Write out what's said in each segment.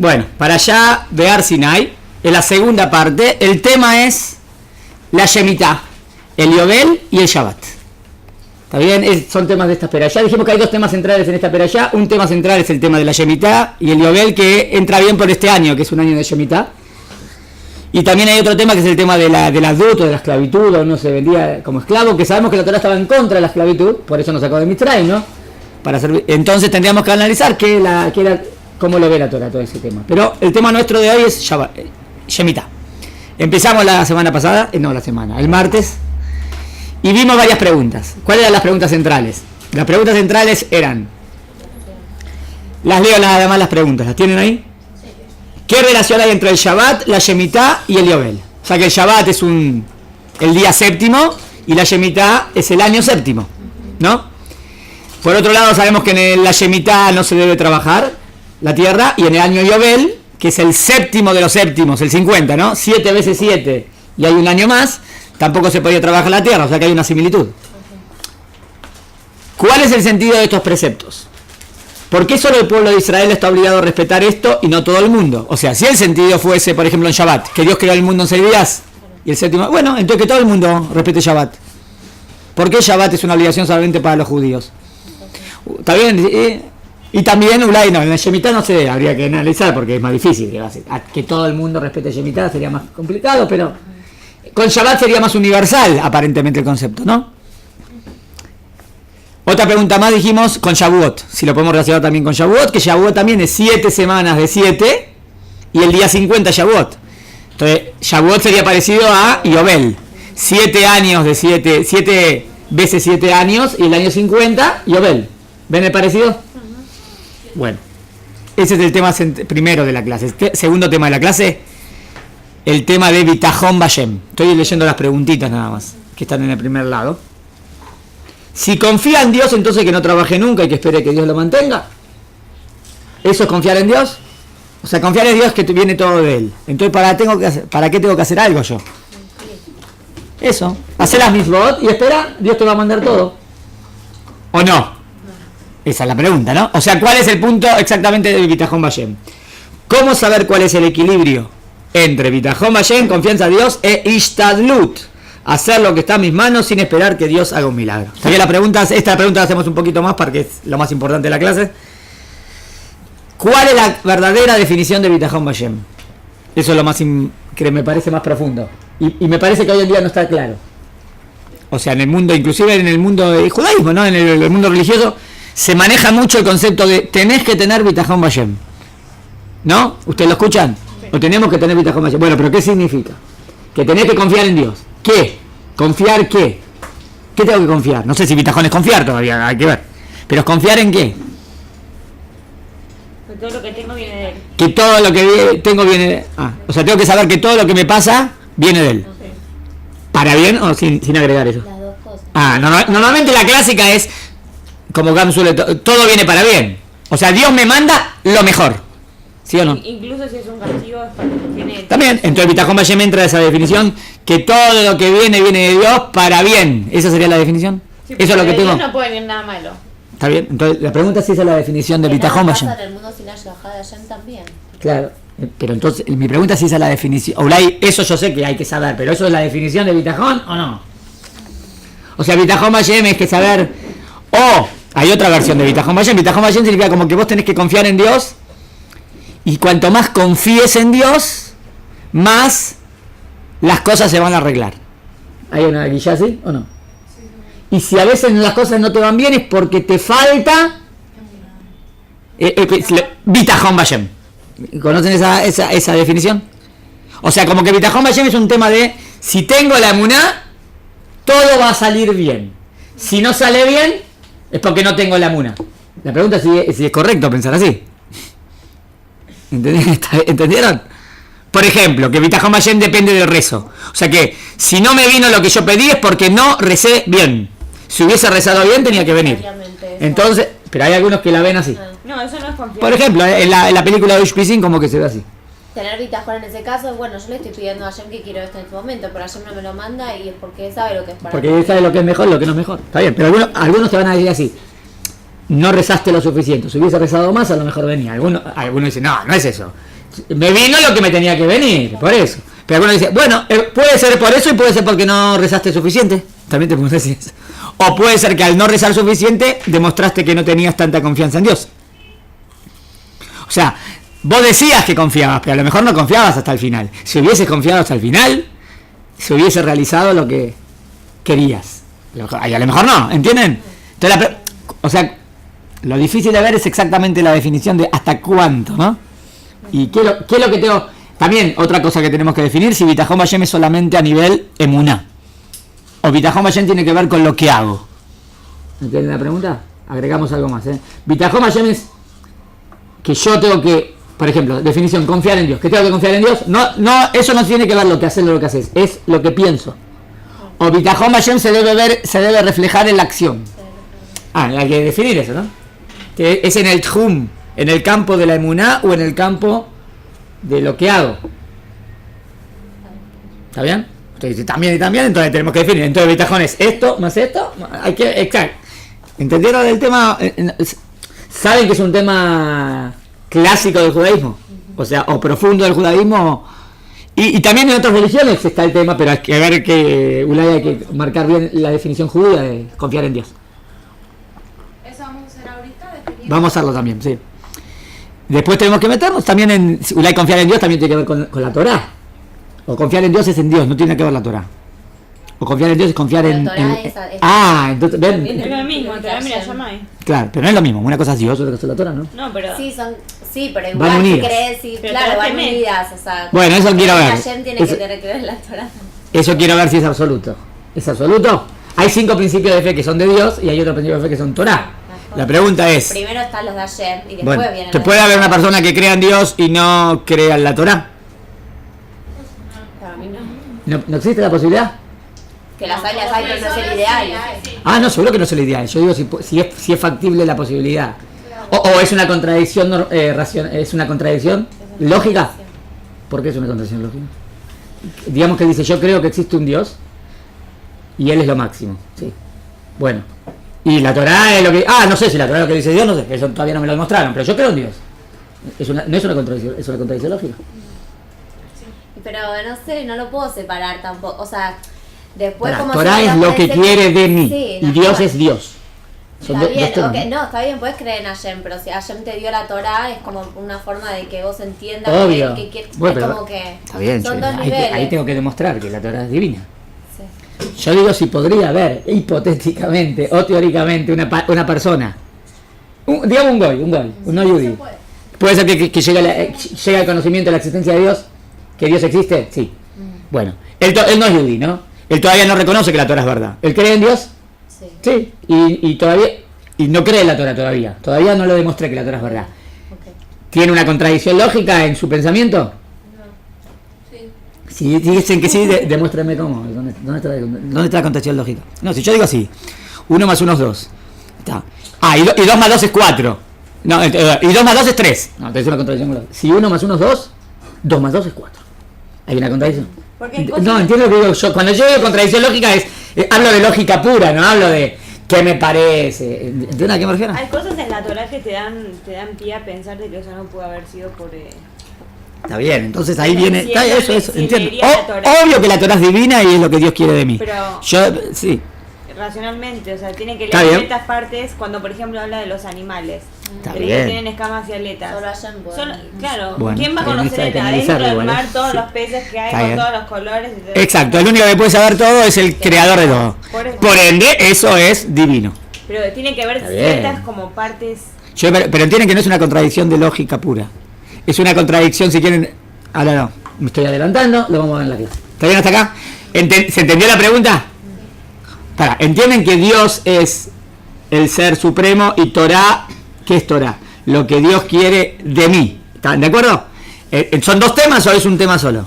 Bueno, para allá de Har Sinai, en la segunda parte, el tema es la Shemitah, el Yobel y el Shabbat. ¿Está bien? Son temas de esta perashá. Dijimos que hay dos temas centrales en esta perashá. Un tema central es el tema de la Shemitah y el Yobel, que entra bien por este año, que es un año de Shemitah. Y también hay otro tema que es el tema de la adulto, de la esclavitud, o no se vendía como esclavo, que sabemos que la Torá estaba en contra de la esclavitud, por eso nos sacó de Mitzrayim, ¿no? Entonces tendríamos que analizar cómo lo ve la Torá todo ese tema. Pero el tema nuestro de hoy es Shemitah. Empezamos el martes, y vimos varias preguntas. ¿Cuáles eran las preguntas centrales? Las preguntas centrales eran, las leo nada más las preguntas, ¿las tienen ahí? ¿Qué relación hay entre el Shabbat, la Shemitah y el Yobel? O sea que el Shabbat es el día séptimo y la Shemitah es el año séptimo, ¿no? Por otro lado, sabemos que en la Shemitah no se debe trabajar la tierra, y en el año Yobel, que es el séptimo de los séptimos, el 50, ¿no? 7 veces 7 y hay un año más, tampoco se podía trabajar la tierra, o sea que hay una similitud. ¿Cuál es el sentido de estos preceptos? ¿Por qué solo el pueblo de Israel está obligado a respetar esto y no todo el mundo? O sea, si el sentido fuese, por ejemplo, en Shabbat, que Dios creó el mundo en 6 días y el séptimo, bueno, entonces que todo el mundo respete Shabbat. ¿Por qué Shabbat es una obligación solamente para los judíos? ¿Está bien? Y también, en la Shemitah no sé, habría que analizar porque es más difícil. Que todo el mundo respete Shemitah sería más complicado, pero con Shabbat sería más universal, aparentemente, el concepto, ¿no? Otra pregunta más dijimos con Shavuot, si lo podemos relacionar también con Shavuot, que Shavuot también es 7 semanas de 7 y el día 50 Shavuot. Entonces, Shavuot sería parecido a Yobel, 7 años de 7 veces 7 años y el año 50 Yobel. ¿Ven el parecido? Bueno, ese es el tema primero de la clase. Segundo tema de la clase, el tema de Bitachon Bashem. Estoy leyendo las preguntitas nada más, que están en el primer lado. Si confía en Dios, entonces que no trabaje nunca y que espere que Dios lo mantenga. ¿Eso es confiar en Dios? O sea, confiar en Dios es que viene todo de Él. Entonces, ¿para qué tengo que hacer algo yo? Eso. Hacer las mitzvot y espera, Dios te va a mandar todo. ¿O no? Esa es la pregunta, ¿no? O sea, ¿cuál es el punto exactamente de Bitachon Bashem? ¿Cómo saber cuál es el equilibrio entre Bitachon Bashem, confianza a Dios, e Ishtadlut? Hacer lo que está en mis manos sin esperar que Dios haga un milagro. Así que esta pregunta la hacemos un poquito más porque es lo más importante de la clase. ¿Cuál es la verdadera definición de Bitachon Bashem? Eso es lo más que me parece más profundo. Y me parece que hoy en día no está claro. O sea, en el mundo, inclusive en el mundo del judaísmo, ¿no? En el mundo religioso, se maneja mucho el concepto de tenés que tener Bitachon Bashem. ¿No? ¿Ustedes lo escuchan? O tenemos que tener Bitachon Bashem. Bueno, pero ¿qué significa? Que tenés que confiar en Dios. ¿Qué? ¿Confiar qué? ¿Qué tengo que confiar? No sé si Bitachon es confiar todavía, hay que ver. Pero ¿confiar en qué? Que todo lo que tengo viene de Él. Que todo lo que tengo viene de Él. O sea, tengo que saber que todo lo que me pasa viene de Él. Okay. ¿Para bien o sin agregar eso? Las dos cosas. Normalmente la clásica es, como Gam suele, todo viene para bien. O sea, Dios me manda lo mejor. ¿Sí o no? Incluso si es un castigo es para que tiene... También, entonces Bitachon Bashem entra esa definición, que todo lo que viene de Dios para bien. ¿Esa sería la definición? Sí, Eso es lo que tengo. Dios no puede venir nada malo. ¿Está bien? Entonces la pregunta es si esa es la definición de Bitachon Bashem. En el mundo sin la Shahada de Hashem también. Claro, pero entonces mi pregunta es si esa es la definición. Oulay, eso yo sé que hay que saber, pero ¿eso es la definición de Bitachon o no? O sea, Bitachon Bashem es que saber... hay otra versión de Bitachon Bashem. Bitachon Bashem significa como que vos tenés que confiar en Dios. Y cuanto más confíes en Dios, más las cosas se van a arreglar. ¿Hay una guilla así o no? Sí. Y si a veces las cosas no te van bien es porque te falta Bitachon Bashem. ¿Conocen esa definición? O sea, como que Bitachon Bashem es un tema de si tengo la emuná, todo va a salir bien. Si no sale bien, es porque no tengo la emuná. La pregunta es si es correcto pensar así. ¿Entendieron? Por ejemplo, que Bitachon Bashem depende del rezo. O sea que si no me vino lo que yo pedí es porque no recé bien. Si hubiese rezado bien tenía que venir. Entonces, pero hay algunos que la ven así. No, eso no es confianza. Por ejemplo, en la película de Ushpizin como que se ve así. Tener Bitachon en ese caso, bueno, yo le estoy pidiendo a Hashem que quiero esto en este momento, pero Hashem no me lo manda y es porque sabe lo que es para mí. Porque sabe lo que es mejor y lo que no es mejor. Está bien, pero algunos te van a decir así. no rezaste lo suficiente. Si hubiese rezado más, a lo mejor venía. Algunos dicen, no, no es eso. Me vino lo que me tenía que venir, por eso. Pero algunos dicen, bueno, puede ser por eso y puede ser porque no rezaste suficiente. También te puedo decir eso. O puede ser que al no rezar suficiente, demostraste que no tenías tanta confianza en Dios. O sea, vos decías que confiabas, pero a lo mejor no confiabas hasta el final. Si hubieses confiado hasta el final, se hubiese realizado lo que querías. Y a lo mejor no, ¿entienden? Entonces, o sea, lo difícil de ver es exactamente la definición de hasta cuánto, ¿no? Y qué es lo que tengo. También, otra cosa que tenemos que definir, si Bitajón Bayem es solamente a nivel emuná. O Bitajón Bayem tiene que ver con lo que hago. ¿Entienden la pregunta? Agregamos algo más, Bitajón Bayem es que yo tengo que, por ejemplo, definición, confiar en Dios. ¿Que tengo que confiar en Dios? No, eso no tiene que ver lo que haces o lo que haces, es lo que pienso. O Bitajón Bayem se debe reflejar en la acción. Hay que definir eso, ¿no? Que es en el tjum, en el campo de la emuná o en el campo de lo que hago. ¿Está bien? Entonces, también, entonces tenemos que definir. Entonces, Bitajón es esto más esto. Hay que, exacto. ¿Entendieron el tema? ¿Saben que es un tema clásico del judaísmo? O sea, o profundo del judaísmo. Y también en otras religiones está el tema, pero hay que ver que hay que marcar bien la definición judía de confiar en Dios. ¿Eso vamos a hacer ahorita? Vamos a hacerlo también, sí. Después tenemos que meternos también en Ulay, confiar en Dios también tiene que ver con la Torá. O confiar en Dios es en Dios, no tiene que ver la Torá. O confiar en Dios es confiar en... entonces, ven. Es lo mismo, Torah me la llamáis. Claro, pero no es lo mismo. Una cosa es Dios, otra cosa es la Torá, ¿no? No, pero... Sí, pero Van igual si unidas. crees, sí, Pero claro, van también. unidas, o sea... Bueno, eso quiero ver. Hashem tiene que tener que ver en la Torah. Eso quiero ver si es absoluto. ¿Es absoluto? Hay 5 principios de fe que son de Dios y hay otros principios de fe que son Torá. La pregunta es... Primero están los de Hashem y después Bueno, vienen ¿te los puede de haber Torah. una persona que crea en Dios y no crea en la Torá? Para mí no. ¿No existe la posibilidad? Que las hay, pero no es el ideal. Ah, no, seguro que no es el ideal. Yo digo si es factible la posibilidad. O es una contradicción es una contradicción lógica. ¿Por qué es una contradicción lógica? Digamos que dice, yo creo que existe un Dios y Él es lo máximo. Sí. Bueno. Y la Torá es lo que... no sé si la Torá es lo que dice Dios, no sé. Eso todavía no me lo demostraron, pero yo creo en Dios. No es una contradicción, es una contradicción lógica. Pero no sé, no lo puedo separar tampoco. O sea, después como... Torá si es me lo que parece quiere de mí. Sí, Y no, Dios no. es Dios. Son Está dos bien, temas, okay, ¿no? no, está bien, puedes creer en Hashem, pero si Hashem te dio la Torah es como una forma de que vos entiendas Obvio. que Bueno, es pero como que está bien, son yo- dos ahí, niveles. ahí tengo que demostrar que la Torá es divina. Sí. Yo digo si podría haber, hipotéticamente o teóricamente, una persona, digamos un goy, un no yudí. ¿Puede ser que llegue al conocimiento de la existencia de Dios? ¿Que Dios existe? Sí. Bueno, él no es yudí, ¿no? Él todavía no reconoce que la Torá es verdad. ¿Él cree en Dios? Sí. Sí. Y todavía... Y no cree en la Torá todavía. Todavía no lo demostré que la Torá es verdad. Okay. ¿Tiene una contradicción lógica en su pensamiento? Si dicen que sí, demuéstrenme cómo. ¿Dónde está la contradicción lógica? No, si yo digo así, 1 más 1 es 2. Está. Y 2 más 2 es 4. No, y 2 más 2 es 3. No, entonces es una contradicción lógica. Si 1 más 1 es 2, 2 más 2 es 4. ¿Hay una contradicción? Porque hay cosas- No, entiendo lo que digo yo. Cuando yo digo contradicción lógica hablo de lógica pura, no hablo de qué me parece. ¿Entiendes a qué me refiero? Hay cosas en la Torah que te dan pie a pensar de que eso no pudo haber sido por... Está bien, entonces ahí viene... Si está, ella eso, si entiendo. leería la Torá. Obvio que la Torá es divina y es lo que Dios quiere de mí. Pero- Yo, sí. racionalmente, o sea, tiene que Está leer bien. ciertas partes cuando, por ejemplo, habla de los animales. Está de los bien. que tienen escamas y aletas. Solo Hashem puede. Claro, Bueno, ¿quién va a está bien, conocer hay que adentro analizarlo del igual, mar todos sí. los peces que hay Está con bien. todos los colores? Y todo? Exacto, el único que puede saber todo es el creador de todo. Por eso. Por ende, eso es divino. Pero tiene que haber Está bien. ciertas como partes. Pero entienden que no es una contradicción de lógica pura. Es una contradicción, si quieren... Ahora no, me estoy adelantando, lo vamos a ver en la clase. ¿Está bien hasta acá? ¿Se entendió la pregunta? ¿Entienden que Dios es el ser supremo y Torah, ¿qué es Torah? Lo que Dios quiere de mí. ¿Están de acuerdo? ¿Son 2 temas o es un tema solo?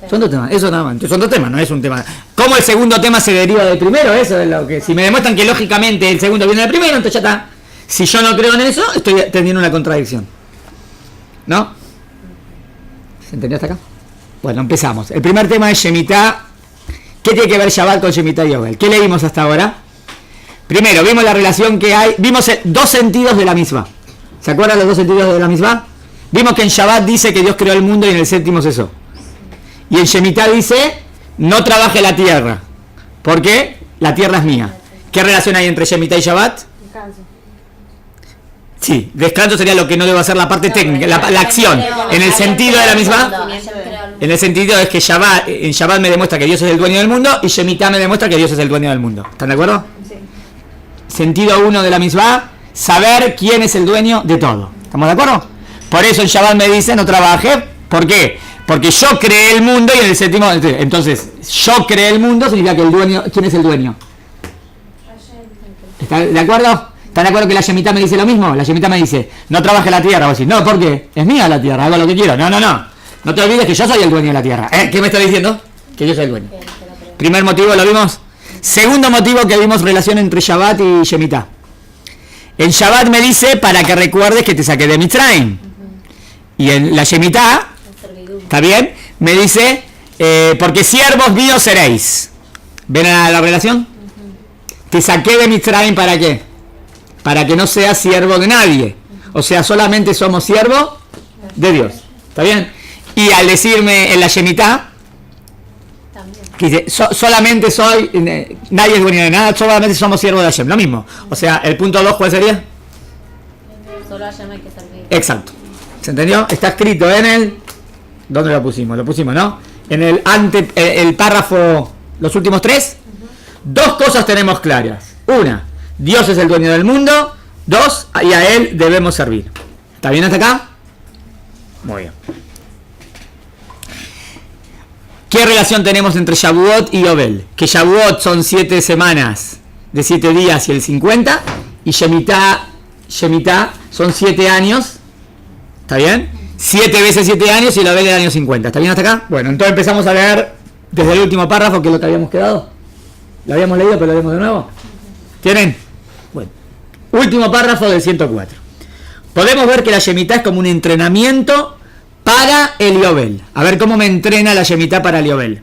Son 2 temas, eso nada más. Son 2 temas, no es un tema. ¿Cómo el segundo tema se deriva del primero? Eso es lo que... Si me demuestran que lógicamente el segundo viene del primero, entonces ya está. Si yo no creo en eso, estoy teniendo una contradicción. ¿No? ¿Se entendió hasta acá? Bueno, empezamos. El primer tema es Shemitah. ¿Qué tiene que ver Shabbat con Shemitah y Yovel? ¿Qué leímos hasta ahora? Primero, vimos la relación que hay, vimos dos sentidos de la misma. ¿Se acuerdan los dos sentidos de la misma? Vimos que en Shabbat dice que Dios creó el mundo y en el séptimo cesó. Y en Shemitah dice, no trabaje la tierra. ¿Por qué? La tierra es mía. ¿Qué relación hay entre Shemitah y Shabbat? Descanso. Sí, descanso sería lo que no debo hacer la parte técnica, la acción. En el sentido de la misma, en el sentido es que en Shabbat me demuestra que Dios es el dueño del mundo y Shemitah me demuestra que Dios es el dueño del mundo. ¿Están de acuerdo? Sí. Sentido 1 de la misma, saber quién es el dueño de todo. ¿Estamos de acuerdo? Por eso en Shabbat me dice no trabaje. ¿Por qué? Porque yo creé el mundo y en el séptimo, entonces yo creé el mundo significa que el dueño, ¿quién es el dueño? ¿Están de acuerdo? ¿Están de acuerdo que la Shemitah me dice lo mismo? La Shemitah me dice, no trabaje la tierra. Vos decís, no, ¿por qué? Es mía la tierra, hago lo que quiero. No. No te olvides que yo soy el dueño de la tierra. ¿Qué me está diciendo? Que yo soy el dueño. Primer motivo, ¿lo vimos? Segundo motivo que vimos relación entre Shabbat y Shemitah. En Shabbat me dice, para que recuerdes que te saqué de Mitzrayim. Y en la Shemitah, ¿está bien? Me dice, porque siervos míos seréis. ¿Ven a la relación? Te saqué de Mitzrayim, ¿para qué? Para que no seas siervo de nadie. O sea, solamente somos siervos de Dios. ¿Está bien? Y al decirme en la Shemitah, que dice, solamente soy, nadie es dueño de nada, solamente somos siervos de Hashem. Lo mismo. O sea, el punto 2, ¿cuál sería? Solo Hashem hay que servir. Exacto. ¿Se entendió? Está escrito en el... ¿Dónde lo pusimos? Lo pusimos, ¿no? En el el párrafo, los últimos 3. Dos cosas tenemos claras. Una, Dios es el dueño del mundo. 2, y a Él debemos servir. ¿Está bien hasta acá? Muy bien. ¿Qué relación tenemos entre Shavuot y Yobel? Que Shavuot son 7 semanas de 7 días y el 50. Y Shemitah son 7 años. ¿Está bien? 7 veces 7 años y Yobel el año 50. ¿Está bien hasta acá? Bueno, entonces empezamos a leer desde el último párrafo, que es lo que habíamos quedado. Lo habíamos leído, pero lo leemos de nuevo. ¿Tienen? Bueno. Último párrafo del 104. Podemos ver que la Shemitah es como un entrenamiento para el Yobel. A ver cómo me entrena la Shemitah para el Yobel.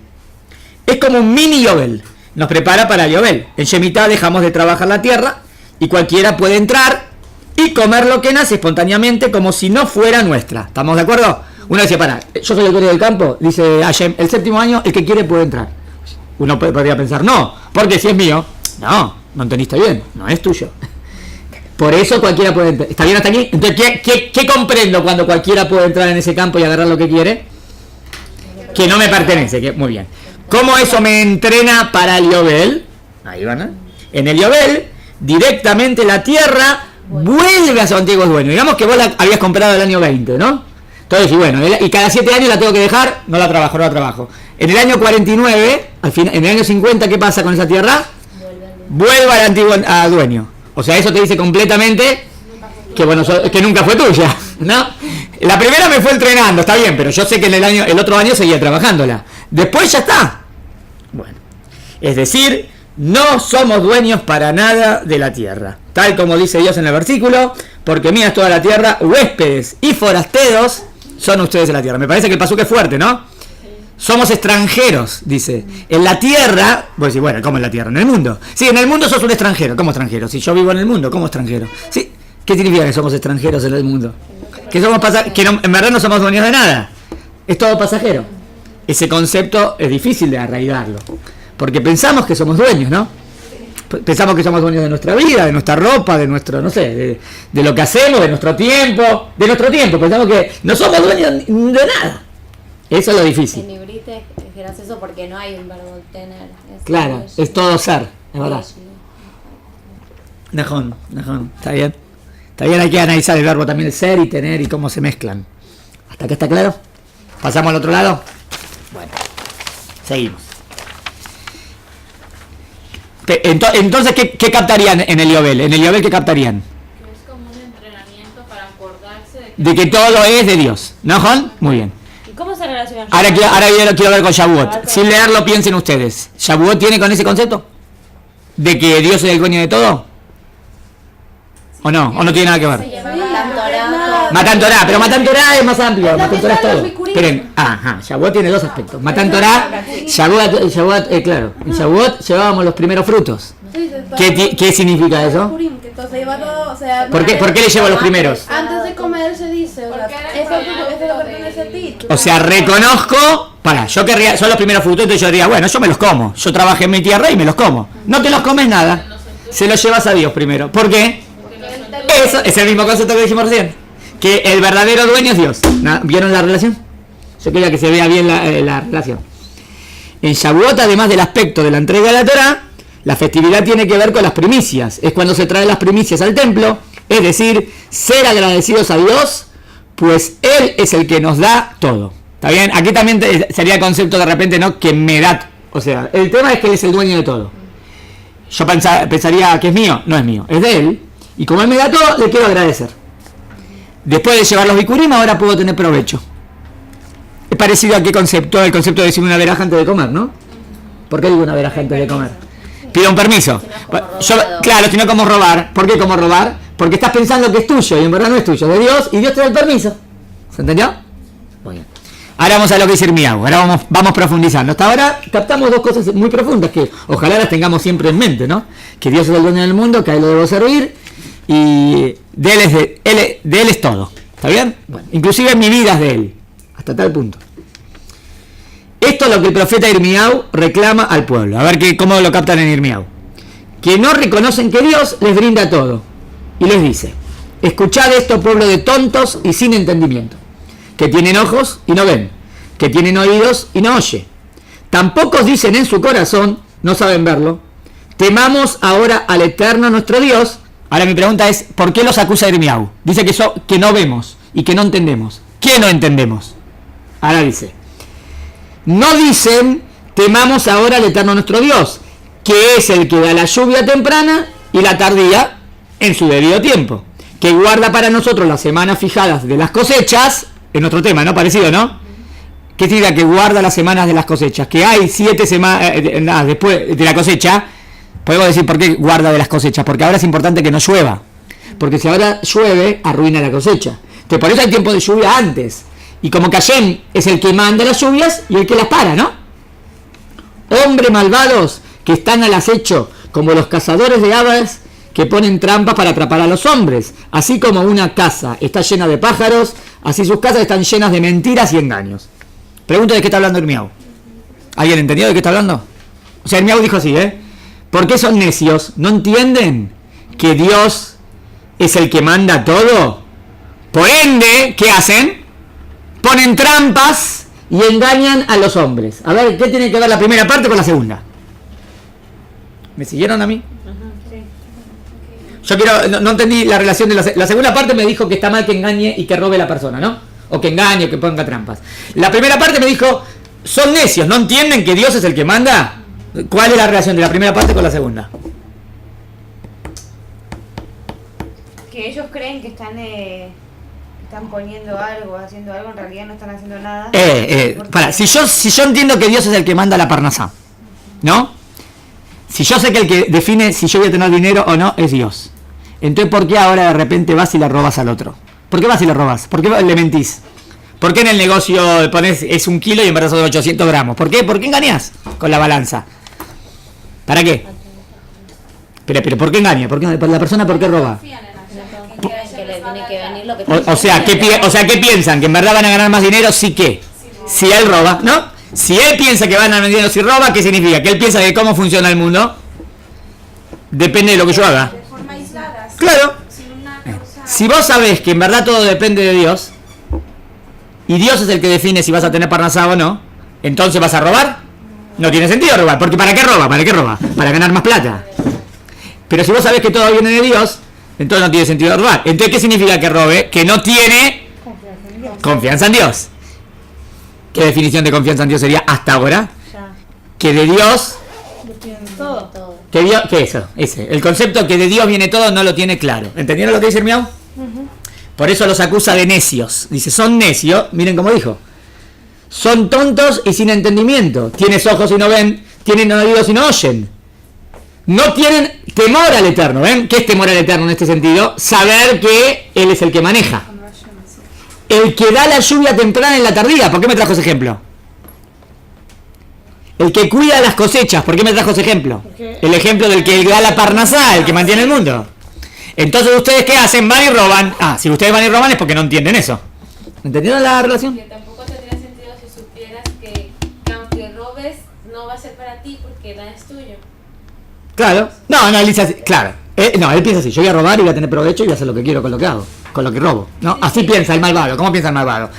Es como un mini Yobel. Nos prepara para el Yobel. En Shemitah dejamos de trabajar la tierra y cualquiera puede entrar y comer lo que nace espontáneamente como si no fuera nuestra. ¿Estamos de acuerdo? Uno dice, yo soy el dueño del campo. Dice Hashem, el séptimo año el que quiere puede entrar. Uno podría pensar, no, porque si es mío. No entendiste bien, no es tuyo. Por eso cualquiera puede entrar. ¿Está bien hasta aquí? Entonces, ¿qué comprendo cuando cualquiera puede entrar en ese campo y agarrar lo que quiere? Que no me pertenece. Muy bien. ¿Cómo eso me entrena para el Yobel? Ahí van, ¿eh? En el Yobel, directamente la tierra vuelve a su antiguo dueño. Digamos que vos la habías comprado el año 20, ¿no? Entonces, y cada 7 años la tengo que dejar, no la trabajo. En el año 49, en el año 50, ¿qué pasa con esa tierra? Vuelve al antiguo dueño. O sea, eso te dice completamente que nunca fue tuya, ¿no? La primera me fue entrenando, está bien, pero yo sé que el otro año seguía trabajándola. Después ya está. Bueno, es decir, no somos dueños para nada de la tierra. Tal como dice Dios en el versículo, porque mía es toda la tierra, huéspedes y forasteros son ustedes de la tierra. Me parece que el pasuk es fuerte, ¿no? Somos extranjeros, dice. En la tierra, vos decís, bueno, ¿cómo en la tierra? En el mundo. Sí, en el mundo sos un extranjero. ¿Cómo extranjero? Si yo vivo en el mundo, ¿cómo extranjero? Sí. ¿Qué significa que somos extranjeros en el mundo? Que en verdad no somos dueños de nada. Es todo pasajero. Ese concepto es difícil de arraigarlo. Porque pensamos que somos dueños, ¿no? Pensamos que somos dueños de nuestra vida, de nuestra ropa, de nuestro, no sé, de lo que hacemos, de nuestro tiempo. Pensamos que no somos dueños de nada. Eso es lo difícil. En Ibrite es gracioso porque no hay un verbo tener. Claro, es todo ser, es verdad. Najón, está bien. Está bien, hay que analizar el verbo también, el ser y tener y cómo se mezclan. ¿Hasta acá está claro? ¿Pasamos al otro lado? Bueno, seguimos. Entonces, ¿qué captarían en el Yobel? ¿En el Yobel qué captarían? Que es como un entrenamiento para acordarse De que todo es de Dios. ¿No, Jon? Muy bien. ¿Y cómo se relaciona? Ahora quiero ver con Shavuot. Sin leerlo, piensen ustedes. ¿Shavuot tiene con ese concepto? ¿De que Dios es el dueño de todo? ¿O no? ¿O no tiene nada que ver? Matan Torah, pero Matan Torah es más amplio. Matan Torah es todo. Esperen, Shavuot tiene dos aspectos. Matan Torah, Shavuot, claro. En Shavuot llevábamos los primeros frutos. ¿Qué significa eso? Purim, que entonces iba todo, o sea, ¿Por qué le llevo los primeros? antes de comer se dice, o sea, Porque era eso el lo pertenece a ti. O sea, reconozco, yo querría, son los primeros frutos, entonces yo diría, bueno, yo me los como, yo trabajé en mi tierra y me los como. No te los comes nada, se los llevas a Dios primero. ¿Por qué? Eso es el mismo concepto que dijimos recién, que el verdadero dueño es Dios. ¿Vieron la relación? Yo quería que se vea bien la relación. En Shavuot, además del aspecto de la entrega de la Torá, la festividad tiene que ver con las primicias. Es cuando se traen las primicias al templo, es decir, ser agradecidos a Dios, pues Él es el que nos da todo. ¿Está bien? Aquí también sería el concepto de repente, ¿no? Que me da. O sea, el tema es que Él es el dueño de todo. Yo pensaría que es mío. No es mío, es de Él. Y como Él me da todo, le quiero agradecer. Después de llevar los bikurim, ahora puedo tener provecho. Es parecido a qué concepto, el concepto de decir una veraja antes de comer, ¿no? ¿Por qué digo una veraja antes de comer? Pido un permiso. Claro, si no, como robar. ¿Por qué como robar? Porque estás pensando que es tuyo y en verdad no es tuyo, es de Dios y Dios te da el permiso. ¿Se entendió? Muy bien. Ahora vamos a lo que dice Irmiyahu. Ahora vamos profundizando. Hasta ahora captamos dos cosas muy profundas que ojalá las tengamos siempre en mente, ¿no? Que Dios es el dueño del mundo, que a Él lo debo servir y de Él es todo. ¿Está bien? Bueno, inclusive mi vida es de Él. Hasta tal punto. Esto es lo que el profeta Irmiyahu reclama al pueblo. A ver cómo lo captan en Irmiyahu. Que no reconocen que Dios les brinda todo. Y les dice: escuchad esto, pueblo de tontos y sin entendimiento, que tienen ojos y no ven, que tienen oídos y no oyen. Tampoco dicen en su corazón, no saben verlo. Temamos ahora al Eterno nuestro Dios. Ahora mi pregunta es, ¿por qué los acusa Irmiyahu? Dice que no vemos y que no entendemos. ¿Qué no entendemos? Ahora dice, no dicen, temamos ahora al Eterno nuestro Dios, que es el que da la lluvia temprana y la tardía en su debido tiempo, que guarda para nosotros las semanas fijadas de las cosechas, es nuestro tema, ¿no? Parecido, ¿no? ¿Qué significa que guarda las semanas de las cosechas? Que hay 7 semanas, después de la cosecha, podemos decir por qué guarda de las cosechas, porque ahora es importante que no llueva, porque si ahora llueve, arruina la cosecha. Entonces, por eso hay tiempo de lluvia antes. Y como que Hashem es el que manda las lluvias y el que las para, ¿no? Hombres malvados que están al acecho, como los cazadores de aves que ponen trampas para atrapar a los hombres. Así como una casa está llena de pájaros, así sus casas están llenas de mentiras y engaños. Pregunto de qué está hablando Irmiyahu. ¿Alguien entendió de qué está hablando? O sea, Irmiyahu dijo así, ¿por qué son necios? ¿No entienden que Dios es el que manda todo? Por ende, ¿qué hacen? Ponen trampas y engañan a los hombres. A ver, ¿qué tiene que ver la primera parte con la segunda? ¿Me siguieron a mí? Yo no entendí la relación de la segunda parte. Me dijo que está mal que engañe y que robe la persona, ¿no? O que engañe o que ponga trampas. La primera parte me dijo, son necios, ¿no entienden que Dios es el que manda? ¿Cuál es la relación de la primera parte con la segunda? Que ellos creen que están poniendo algo, haciendo algo, en realidad no están haciendo nada. Si yo entiendo que Dios es el que manda la parnasá, ¿no? Si yo sé que el que define si yo voy a tener dinero o no es Dios, entonces ¿por qué ahora de repente vas y le robas al otro? ¿Por qué vas y le robas? ¿Por qué le mentís? ¿Por qué en el negocio pones es 1 kilo y en verdad son 800 gramos? ¿Por qué? ¿Por qué engañás con la balanza? ¿Para qué? Pero ¿por qué engaña? ¿La persona por qué roba? Que le tiene que venir lo que O sea, ¿qué piensan? ¿Que en verdad van a ganar más dinero? Sí que. Si él roba, ¿no? Si él piensa que van a ganar dinero si roba, ¿qué significa? Que él piensa que cómo funciona el mundo depende de lo que yo haga. De forma aislada. Claro. Sin una causa. Si vos sabés que en verdad todo depende de Dios y Dios es el que define si vas a tener parnasá o no, entonces vas a robar. No tiene sentido robar, porque ¿para qué roba? ¿Para qué roba? Para ganar más plata. Pero si vos sabés que todo viene de Dios, entonces no tiene sentido robar. Entonces, ¿qué significa que robe? Que no tiene confianza en Dios. ¿Qué definición de confianza en Dios sería hasta ahora? Que de Dios... todo. ¿Qué es eso? El concepto que de Dios viene todo no lo tiene claro. ¿Entendieron lo que dice el Miau? Por eso los acusa de necios. Dice, son necios, miren cómo dijo. Son tontos y sin entendimiento. Tienes ojos y no ven, tienen oídos y no oyen. No tienen temor al Eterno. ¿Ven? ¿Qué es temor al Eterno en este sentido? Saber que Él es el que maneja. El que da la lluvia temprana en la tardía. ¿Por qué me trajo ese ejemplo? El que cuida las cosechas. ¿Por qué me trajo ese ejemplo? El ejemplo del que da la parnasá, el que mantiene el mundo. Entonces, ¿ustedes qué hacen? Van y roban. Ah, si ustedes van y roban es porque no entienden eso. ¿Entendieron la relación? Que tampoco tendría sentido si supieras que aunque robes, no va a ser para ti porque nada es tuyo. Claro. No, él dice así. Claro. No, él piensa así. Yo voy a robar y voy a tener provecho y voy a hacer lo que quiero con lo que hago. Con lo que robo. No, así piensa el malvado. ¿Cómo piensa el malvado?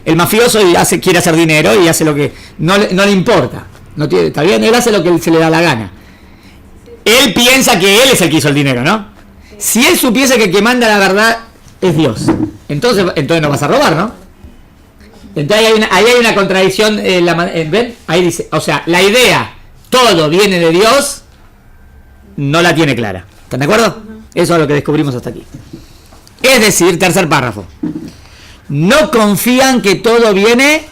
El mafioso quiere hacer dinero y hace lo que no le importa. No tiene, está bien, él hace lo que se le da la gana. Él piensa que él es el que hizo el dinero, ¿no? Si él supiese que el que manda la verdad es Dios, entonces no vas a robar, ¿no? Entonces ahí hay una contradicción. ¿Ven? Ahí dice, o sea, la idea, todo viene de Dios, no la tiene clara. ¿Están de acuerdo? Eso es lo que descubrimos hasta aquí. Es decir, tercer párrafo. No confían que todo viene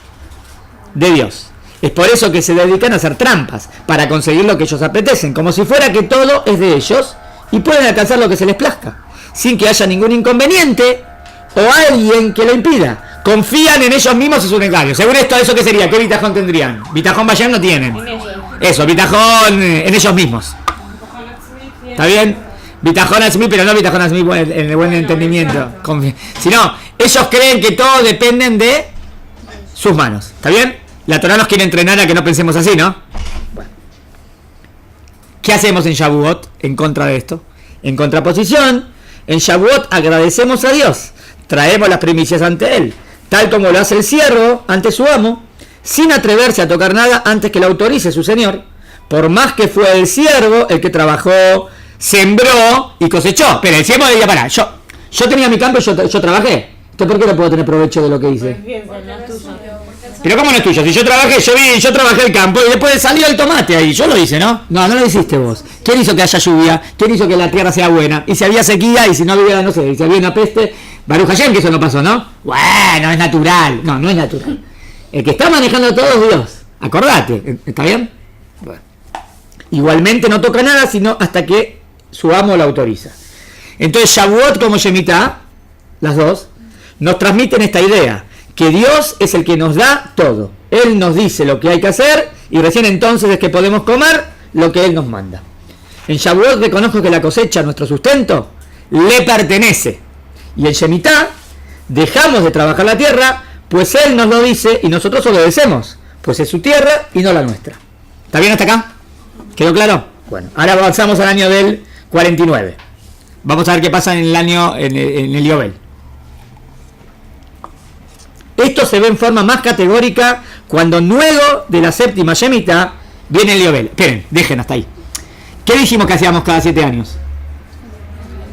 de Dios. Es por eso que se dedican a hacer trampas, para conseguir lo que ellos apetecen, como si fuera que todo es de ellos y pueden alcanzar lo que se les plazca, sin que haya ningún inconveniente o alguien que lo impida. Confían en ellos mismos, es un engaño. Según esto, ¿eso qué sería? ¿Qué bitajón tendrían? Bitajón Bayern no tienen. Eso, bitajón en ellos mismos. ¿Está bien? Bitajón Asmi, pero no bitajón Asmi en el buen entendimiento. Sino, ellos creen que todo dependen de sus manos. ¿Está bien? La Torá nos quiere entrenar a que no pensemos así, ¿no? Bueno. ¿Qué hacemos en Shavuot en contra de esto? En contraposición, en Shavuot agradecemos a Dios. Traemos las primicias ante Él, tal como lo hace el siervo ante su amo, sin atreverse a tocar nada antes que lo autorice su señor, por más que fue el siervo el que trabajó, sembró y cosechó. Pero el siervo debía parar. Yo tenía mi campo y yo trabajé. ¿Entonces por qué no puedo tener provecho de lo que hice? Pero ¿cómo no es tuyo? Si yo trabajé el campo y después salió el tomate ahí. Yo lo hice, ¿no? No lo hiciste vos. ¿Quién hizo que haya lluvia? ¿Quién hizo que la tierra sea buena? Y si había sequía y si no había, no sé, y si había una peste, Baruch Hashem, que eso no pasó, ¿no? Bueno, es natural. No es natural. El que está manejando todo es Dios. Acordate. ¿Está bien? Bueno. Igualmente no toca nada sino hasta que su amo lo autoriza. Entonces Shavuot como Shemitah, las dos, nos transmiten esta idea, que Dios es el que nos da todo. Él nos dice lo que hay que hacer y recién entonces es que podemos comer lo que Él nos manda. En Shavuot reconozco que la cosecha, nuestro sustento, le pertenece. Y en Shemitah dejamos de trabajar la tierra, pues Él nos lo dice y nosotros obedecemos, pues es su tierra y no la nuestra. ¿Está bien hasta acá? ¿Quedó claro? Bueno, ahora avanzamos al año del 49. Vamos a ver qué pasa en el año, en el Yobel. Esto se ve en forma más categórica cuando luego de la séptima Shemitah viene el Yobel. Esperen, dejen hasta ahí. ¿Qué dijimos que hacíamos cada 7 años?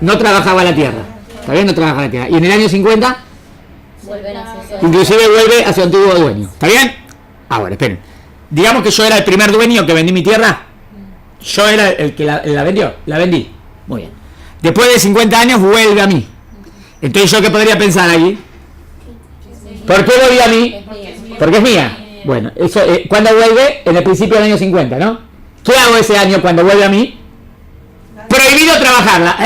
No trabajaba la tierra. ¿Está bien? No trabajaba la tierra. Y en el año 50, inclusive vuelve a su antiguo dueño. ¿Está bien? Ahora, esperen. Digamos que yo era el primer dueño que vendí mi tierra. Yo era el que la vendió. La vendí. Muy bien. Después de 50 años vuelve a mí. Entonces, ¿yo qué podría pensar allí? ¿Por qué volvió a mí? Porque es mía. Bueno, eso, ¿cuándo vuelve? En el principio del año 50, ¿no? ¿Qué hago ese año cuando vuelve a mí? Prohibido trabajarla.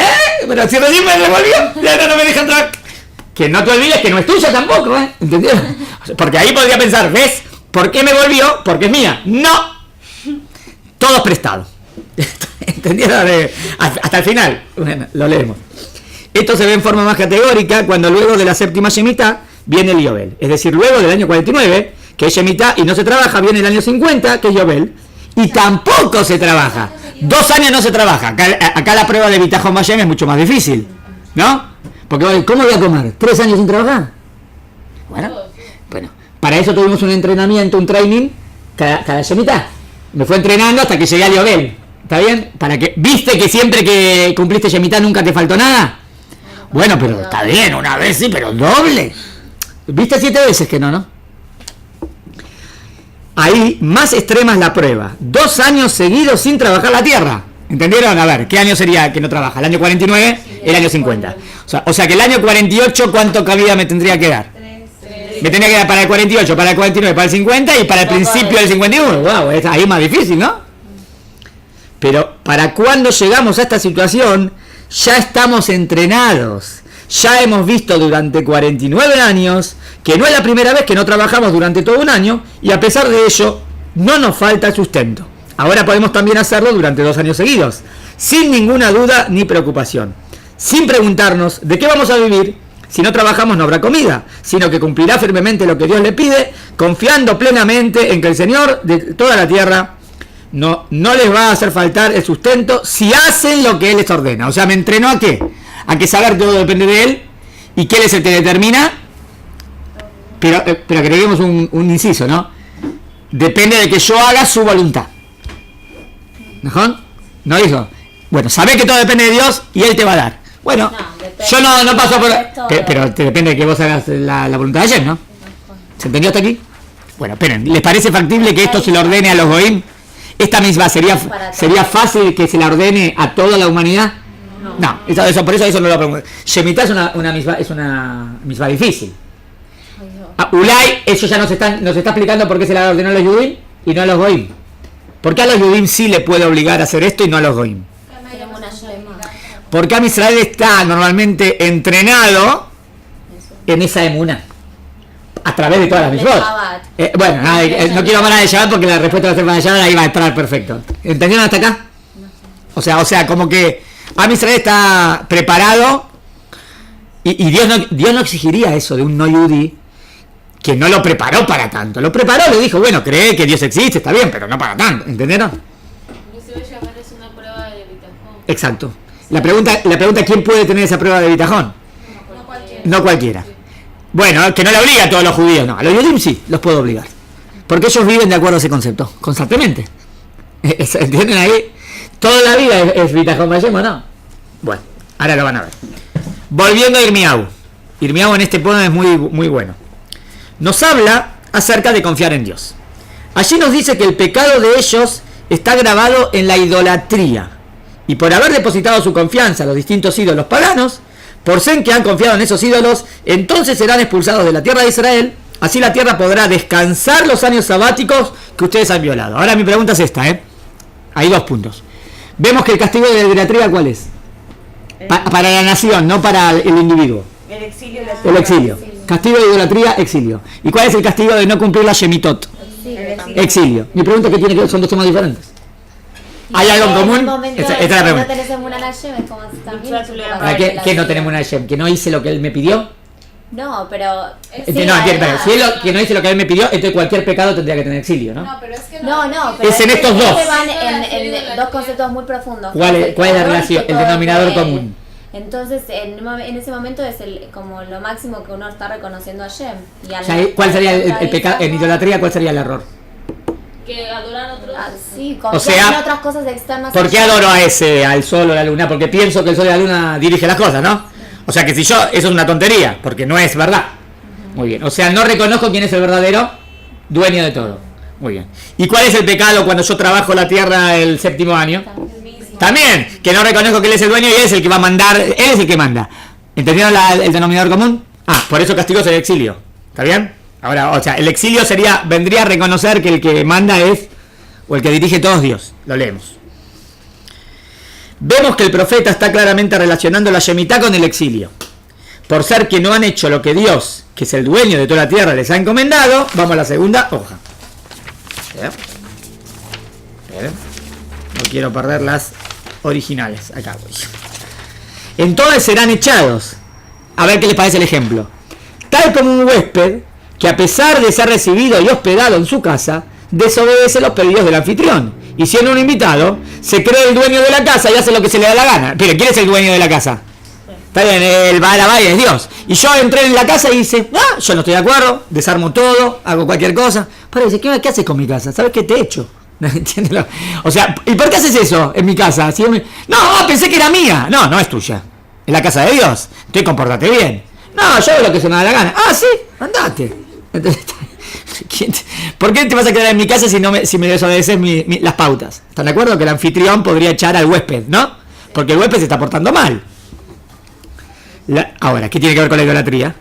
Pero si recién me devolvió, ya no me dejan trabajar. Que no te olvides que no es tuya tampoco, ¿entendieron? Porque ahí podría pensar, ¿ves? ¿Por qué me volvió? Porque es mía. ¡No! Todo es prestado. ¿Entendieron? Hasta el final. Bueno, lo leemos. Esto se ve en forma más categórica cuando luego de la séptima Shemitah viene el Yobel. Es decir, luego del año 49, que es Shemitah y no se trabaja, viene el año 50, que es Yobel, y tampoco se trabaja. 2 años no se trabaja. Acá la prueba de Bitajón Bayern es mucho más difícil, ¿no? Porque, ¿cómo voy a comer? 3 años sin trabajar. Bueno, para eso tuvimos un entrenamiento, un training, cada Shemitah. Me fue entrenando hasta que llegué al Yobel. ¿Está bien? ¿Viste que siempre que cumpliste Shemitah nunca te faltó nada? Bueno, pero está bien, una vez sí, pero doble. ¿Viste 7 veces que no? Ahí, más extrema es la prueba. 2 años seguidos sin trabajar la tierra. ¿Entendieron? A ver, ¿qué año sería que no trabaja? ¿El año 49? El año 50. O sea que el año 48, ¿cuánto cabida me tendría que dar? Me tendría que dar para el 48, para el 49, para el 50 y para el principio del 51. Wow, es ahí más difícil, ¿no? Pero para cuando llegamos a esta situación, ya estamos entrenados. Ya hemos visto durante 49 años que no es la primera vez que no trabajamos durante todo un año y a pesar de ello no nos falta el sustento. Ahora podemos también hacerlo durante 2 años seguidos, sin ninguna duda ni preocupación, sin preguntarnos de qué vamos a vivir. Si no trabajamos no habrá comida, sino que cumplirá firmemente lo que Dios le pide, confiando plenamente en que el Señor de toda la tierra no les va a hacer faltar el sustento si hacen lo que Él les ordena. O sea, me entrenó ¿a qué? A que saber que todo depende de Él y que Él es el que determina, pero agreguemos un inciso, ¿no? Depende de que yo haga su voluntad. ¿No? ¿No dijo? Bueno, sabés que todo depende de Dios y Él te va a dar. Bueno, yo no paso por... Pero te depende de que vos hagas la voluntad de ayer, ¿no? ¿Se entendió hasta aquí? Bueno, esperen, ¿les parece factible que esto se lo ordene a los goim? ¿Esta misma sería fácil que se la ordene a toda la humanidad? No, por eso no lo pregunto. Shemitah es una misma difícil. Ulay, eso ya nos está explicando por qué se la ordenó a los Yudim y no a los goim. ¿Por qué a los Yudim sí le puede obligar a hacer esto y no a los goim? Porque Am Israel está normalmente entrenado en esa emuná, a través de todas las mitzvot. No quiero hablar de Shabbat porque la respuesta va a ser para Shabbat, ahí va a entrar perfecto. ¿Entendieron hasta acá? O sea, como que Am Israel está preparado y Dios no exigiría eso de un no yudí que no lo preparó para tanto. Lo preparó, le dijo, bueno, cree que Dios existe, está bien, pero no para tanto. ¿Entendieron? Inclusive Shabbat es una prueba de bitajón. Exacto. La pregunta ¿quién puede tener esa prueba de bitajón? No cualquiera. Bueno, que no le obliga a todos los judíos, no. A los judíos sí, los puedo obligar. Porque ellos viven de acuerdo a ese concepto, constantemente. ¿Entienden ahí? Toda la vida es bitajón Hashem, ¿o no? Bueno, ahora lo van a ver. Volviendo a Irmiau. Irmiau en este poema es muy, muy bueno. Nos habla acerca de confiar en Dios. Allí nos dice que el pecado de ellos está grabado en la idolatría. Y por haber depositado su confianza en los distintos ídolos paganos, por ser que han confiado en esos ídolos, entonces serán expulsados de la tierra de Israel. Así la tierra podrá descansar los años sabáticos que ustedes han violado. Ahora mi pregunta es esta, Hay 2 puntos. Vemos que el castigo de la idolatría, ¿cuál es? Para la nación, no para el individuo. El exilio. El exilio. Castigo de idolatría, exilio. ¿Y cuál es el castigo de no cumplir la Shemitot? Exilio. Mi pregunta es que tiene que ver, son 2 temas diferentes. ¿Hay algo en común? Esta es la pregunta. No tenés una Hashem, es como también. ¿Qué no tenemos una Hashem? ¿Que no hice lo que él me pidió? No, pero... Si que no hice lo que él me pidió, entonces cualquier pecado tendría que tener exilio, ¿no? No, pero es que no, pero es en estos 2. Van en 2 conceptos muy profundos. ¿Cuál es la relación? El denominador común. Entonces, en ese momento es como lo máximo que uno está reconociendo a Hashem. ¿Cuál sería el pecado? En idolatría, ¿cuál sería el error? Que adoran otros. Sí, en otras cosas externas. ¿Por qué adoro al sol o la luna? Porque pienso que el sol y la luna dirigen las cosas, ¿no? O sea que si eso es una tontería, porque no es verdad. Muy bien. O sea, no reconozco quién es el verdadero dueño de todo. Muy bien. ¿Y cuál es el pecado cuando yo trabajo la tierra el 7º año? También, que no reconozco que él es el dueño y él es el que va a mandar, él es el que manda. ¿Entendieron el denominador común? Por eso castigo sería exilio. ¿Está bien? Ahora, o sea, el exilio vendría a reconocer que el que manda es, o el que dirige todo es Dios. Lo leemos. Vemos que el profeta está claramente relacionando la Shemitah con el exilio. Por ser que no han hecho lo que Dios, que es el dueño de toda la tierra, les ha encomendado, vamos a la segunda hoja. No quiero perder las originales. Acá voy. Entonces serán echados. A ver qué les parece el ejemplo. Tal como un huésped que a pesar de ser recibido y hospedado en su casa, desobedece los pedidos del anfitrión. Y siendo un invitado, se cree el dueño de la casa y hace lo que se le da la gana. Pero ¿quién es el dueño de la casa? Está bien, el Baal es Dios. Y yo entré en la casa y dice, yo no estoy de acuerdo, desarmo todo, hago cualquier cosa. Pero dice, ¿qué haces con mi casa? ¿Sabes qué te he hecho? ¿Entiendes? O sea, ¿y por qué haces eso en mi casa? ¿Sí? No, pensé que era mía. No es tuya. Es la casa de Dios. Entonces compórtate bien. No, yo hago lo que se me da la gana. Sí, andate. Entonces, ¿por qué te vas a quedar en mi casa si me desobedeces las pautas? ¿Están de acuerdo que el anfitrión podría echar al huésped, no? Porque el huésped se está portando mal. Ahora, ¿qué tiene que ver con la idolatría?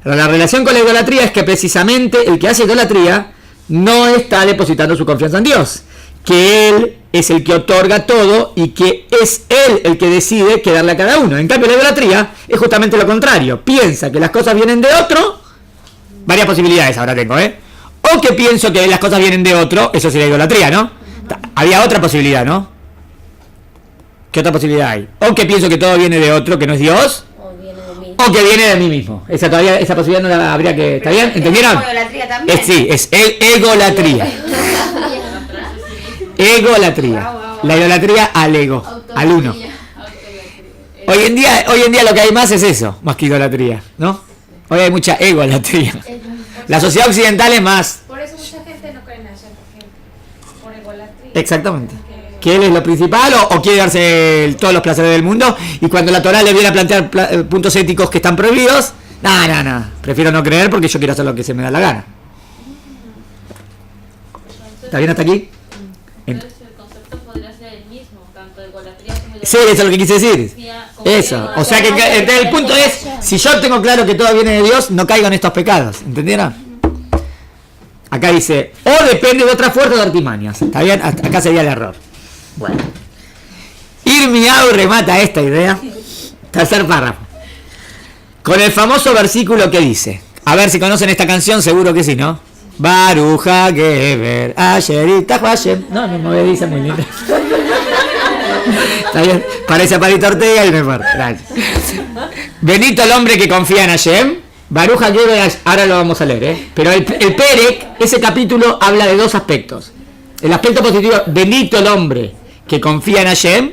La relación con la idolatría es que precisamente el que hace idolatría no está depositando su confianza en Dios, que Él es el que otorga todo y que es Él el que decide qué darle a cada uno. En cambio, la idolatría es justamente lo contrario. Piensa que las cosas vienen de otro. Varias posibilidades ahora tengo, O que pienso que las cosas vienen de otro, eso sería idolatría, ¿no? Había otra posibilidad, ¿no? ¿Qué otra posibilidad hay? O que pienso que todo viene de otro, que no es Dios, O viene de mí. o que viene de mí mismo. Esa posibilidad no la habría que... ¿Está bien? ¿Entendieron? Es como idolatría también. Sí, es egolatría. Egolatría. La idolatría al ego, al uno. Hoy en día lo que hay más es eso, más que idolatría, ¿no? Hoy hay mucha egolatría. La sociedad occidental es más... Por eso mucha gente no cree en Hashem, por egolatría. Exactamente. Que él es lo principal o quiere darse todos los placeres del mundo y cuando la Torá le viene a plantear puntos éticos que están prohibidos, no, prefiero no creer porque yo quiero hacer lo que se me da la gana. ¿Está bien hasta aquí? Entonces el concepto podría ser el mismo, tanto egolatría como Sí, eso es lo que quise decir. idolatría, como Eso. O sea que el punto es, si yo tengo claro que todo viene de Dios, no caigo en estos pecados. ¿Entendieron? Acá dice, o depende de otra fuerza de artimañas. ¿Está bien? Acá sería el error. Bueno. Irmiau remata esta idea. Tercer párrafo. Con el famoso versículo que dice. A ver si conocen esta canción, seguro que sí, ¿no? Baruja Geber Asherita Hashem. No me dice muy lindo. Está bien. Parece a Palito Ortega y mejor. Gracias. Bendito el hombre que confía en Hashem. Baruja Geber, ahora lo vamos a leer, ¿eh? Pero el Perek, ese capítulo habla de dos aspectos. El aspecto positivo, bendito el hombre que confía en Hashem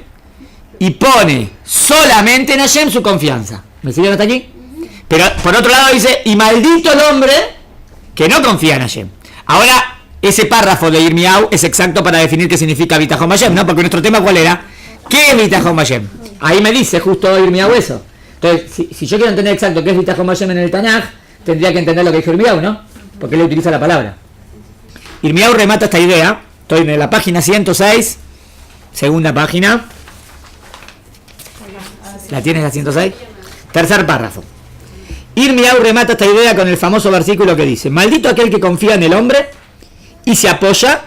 y pone solamente en Hashem su confianza. ¿Me siguen hasta aquí? Pero por otro lado dice, y maldito el hombre que no confía en Hashem. Ahora, ese párrafo de Irmiau es exacto para definir qué significa Bitachon Hashem, ¿no? Porque nuestro tema, ¿cuál era? ¿Qué es Bitachon Hashem? Ahí me dice justo Irmiau eso. Entonces, si yo quiero entender exacto qué es Bitachon Hashem en el Tanaj, tendría que entender lo que dijo Irmiau, ¿no? Porque él utiliza la palabra. Irmiau remata esta idea. Estoy en la página 106, segunda página. ¿La tienes la 106? Tercer párrafo. Irmiau remata esta idea con el famoso versículo que dice: maldito aquel que confía en el hombre y se apoya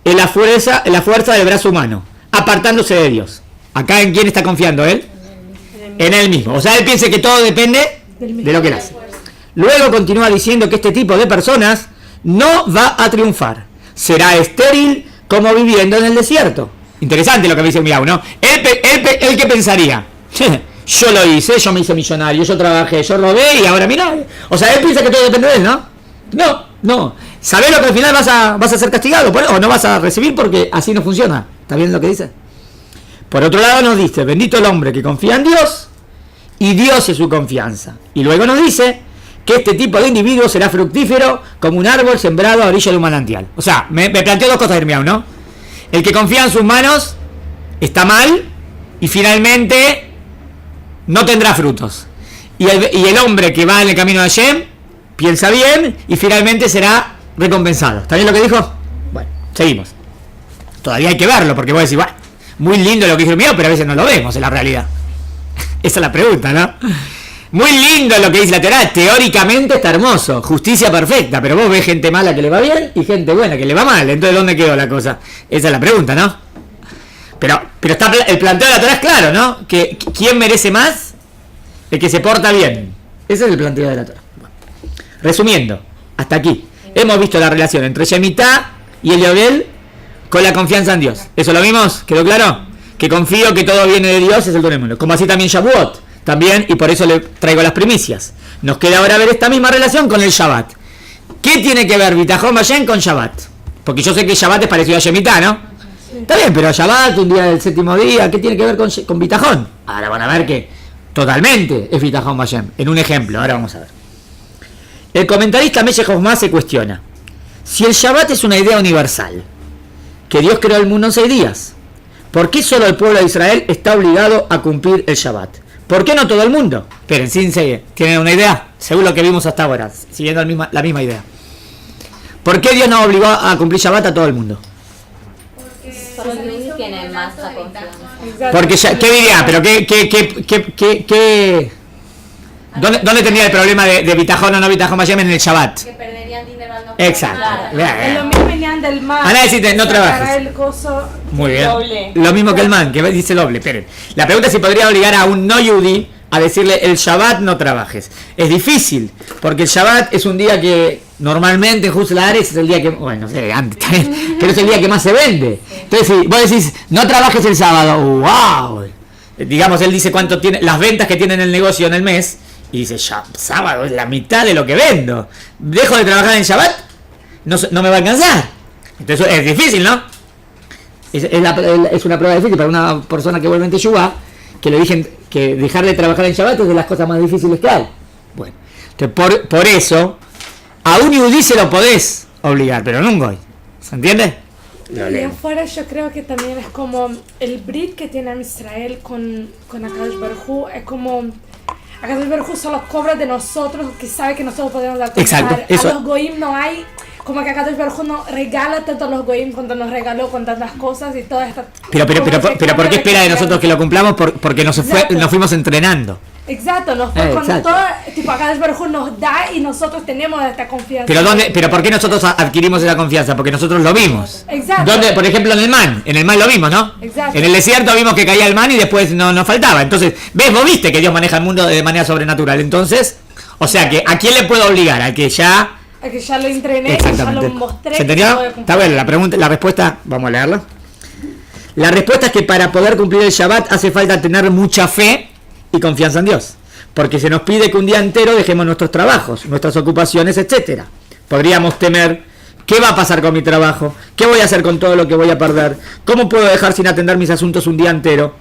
en la fuerza del brazo humano, apartándose de Dios. ¿Acá en quién está confiando él? En él mismo. O sea, él piensa que todo depende de lo que él hace. Luego continúa diciendo que este tipo de personas no va a triunfar. Será estéril como viviendo en el desierto. Interesante lo que me dice Irmiau, ¿no? Él que pensaría, yo lo hice, yo me hice millonario, yo trabajé, yo robé y ahora mira. O sea, él piensa que todo depende de él, ¿no? No. ¿Sabés lo que al final vas a ser castigado por eso? O no vas a recibir porque así no funciona. ¿Está bien lo que dice? Por otro lado nos dice, bendito el hombre que confía en Dios y Dios es su confianza. Y luego nos dice que este tipo de individuo será fructífero como un árbol sembrado a orilla de un manantial. O sea, me planteo dos cosas, Irmiau, ¿no? El que confía en sus manos está mal y finalmente no tendrá frutos. Y el hombre que va en el camino de Hashem piensa bien y finalmente será recompensado. ¿Está bien lo que dijo? Bueno, seguimos. Todavía hay que verlo porque voy a decir, bueno, muy lindo lo que dijo Irmiau, pero a veces no lo vemos en la realidad. Esa es la pregunta, ¿no? Muy lindo lo que dice la Torá, teóricamente está hermoso, justicia perfecta, pero vos ves gente mala que le va bien y gente buena que le va mal, entonces ¿dónde quedó la cosa? Esa es la pregunta, ¿no? Pero está el planteo de la Torá es claro, ¿no? Que ¿quién merece más? El que se porta bien. Ese es el planteo de la Torá. Bueno, resumiendo, hasta aquí, hemos visto la relación entre Shemitah y el Yobel con la confianza en Dios. ¿Eso lo vimos? ¿Quedó claro? Que confío que todo viene de Dios es el don del mundo. Como así también Shavuot. También, y por eso le traigo las primicias. Nos queda ahora ver esta misma relación con el Shabbat. ¿Qué tiene que ver Bitachon Hashem con Shabbat? Porque yo sé que Shabbat es parecido a Shemitah, ¿no? Sí. Está bien, pero Shabbat, un día del séptimo día, ¿qué tiene que ver con Bitachon? Ahora van a ver que totalmente es Bitachon Hashem. En un ejemplo, ahora vamos a ver. El comentarista Meshech Chochmah se cuestiona: si el Shabbat es una idea universal, que Dios creó el mundo en 6 días, ¿por qué solo el pueblo de Israel está obligado a cumplir el Shabbat? ¿Por qué no todo el mundo? Esperen, sin seguir. ¿Tienen una idea? Según lo que vimos hasta ahora, siguiendo la misma idea. ¿Por qué Dios no obligó a cumplir Shabbat a todo el mundo? Porque Dios tiene más la confianza. Porque ya, ¿qué diría? Pero ¿dónde tendría el problema de Bitachon o no Bitachon Hashem en el Shabbat? Que perderían dinero al no Exacto. Es lo mismo venían del mar. Ana decirte, no trabajes. El coso Muy bien. doble. Lo mismo que el man, que dice doble. Esperen. La pregunta es si podría obligar a un no yudí a decirle el Shabbat no trabajes. Es difícil, porque el Shabbat es un día que normalmente en Husla es el día que, bueno, no sé, antes también, pero es el día que más se vende. Entonces, si vos decís, no trabajes el sábado, wow. Digamos, él dice cuánto tiene, las ventas que tiene en el negocio en el mes, y dice, ya, sábado es la mitad de lo que vendo. Dejo de trabajar en Shabbat, no me va a alcanzar. Entonces es difícil, ¿no? Es una prueba difícil para una persona que vuelve en Teshuvá, que le dicen que dejar de trabajar en Shabbat es de las cosas más difíciles que hay. Bueno, entonces por eso, a un yudí se lo podés obligar, pero no un goy. ¿Se entiende? Y afuera yo creo que también es como el brit que tiene Israel con Akadosh Baruj Hu, es como Akadosh Baruj Hu solo cobra de nosotros, que sabe que nosotros podemos alcanzar. Exacto, eso. A los goyim no hay, como que Akadosh Baruj Hu no regala tanto a los goyim cuando nos regaló con tantas cosas y todas estas pero ¿por qué espera de nosotros que lo cumplamos? Porque nos fuimos entrenando. Exacto, nos fue cuando todo, tipo Akadosh Baruj Hu nos da y nosotros tenemos esta confianza. Pero ¿por qué nosotros adquirimos esa confianza? Porque nosotros lo vimos. Exacto. ¿Dónde? Por ejemplo, en el man lo vimos, ¿no? Exacto. En el desierto vimos que caía el man y después no nos faltaba. Entonces, vos viste que Dios maneja el mundo de manera sobrenatural. Entonces, o sea que ¿a quién le puedo obligar? Al que ya lo entrené, que ya lo mostré. ¿Se entendió? Está bueno, la respuesta, vamos a leerla. La respuesta es que para poder cumplir el Shabbat hace falta tener mucha fe y confianza en Dios. Porque se nos pide que un día entero dejemos nuestros trabajos, nuestras ocupaciones, etcétera. Podríamos temer, ¿qué va a pasar con mi trabajo? ¿Qué voy a hacer con todo lo que voy a perder? ¿Cómo puedo dejar sin atender mis asuntos un día entero?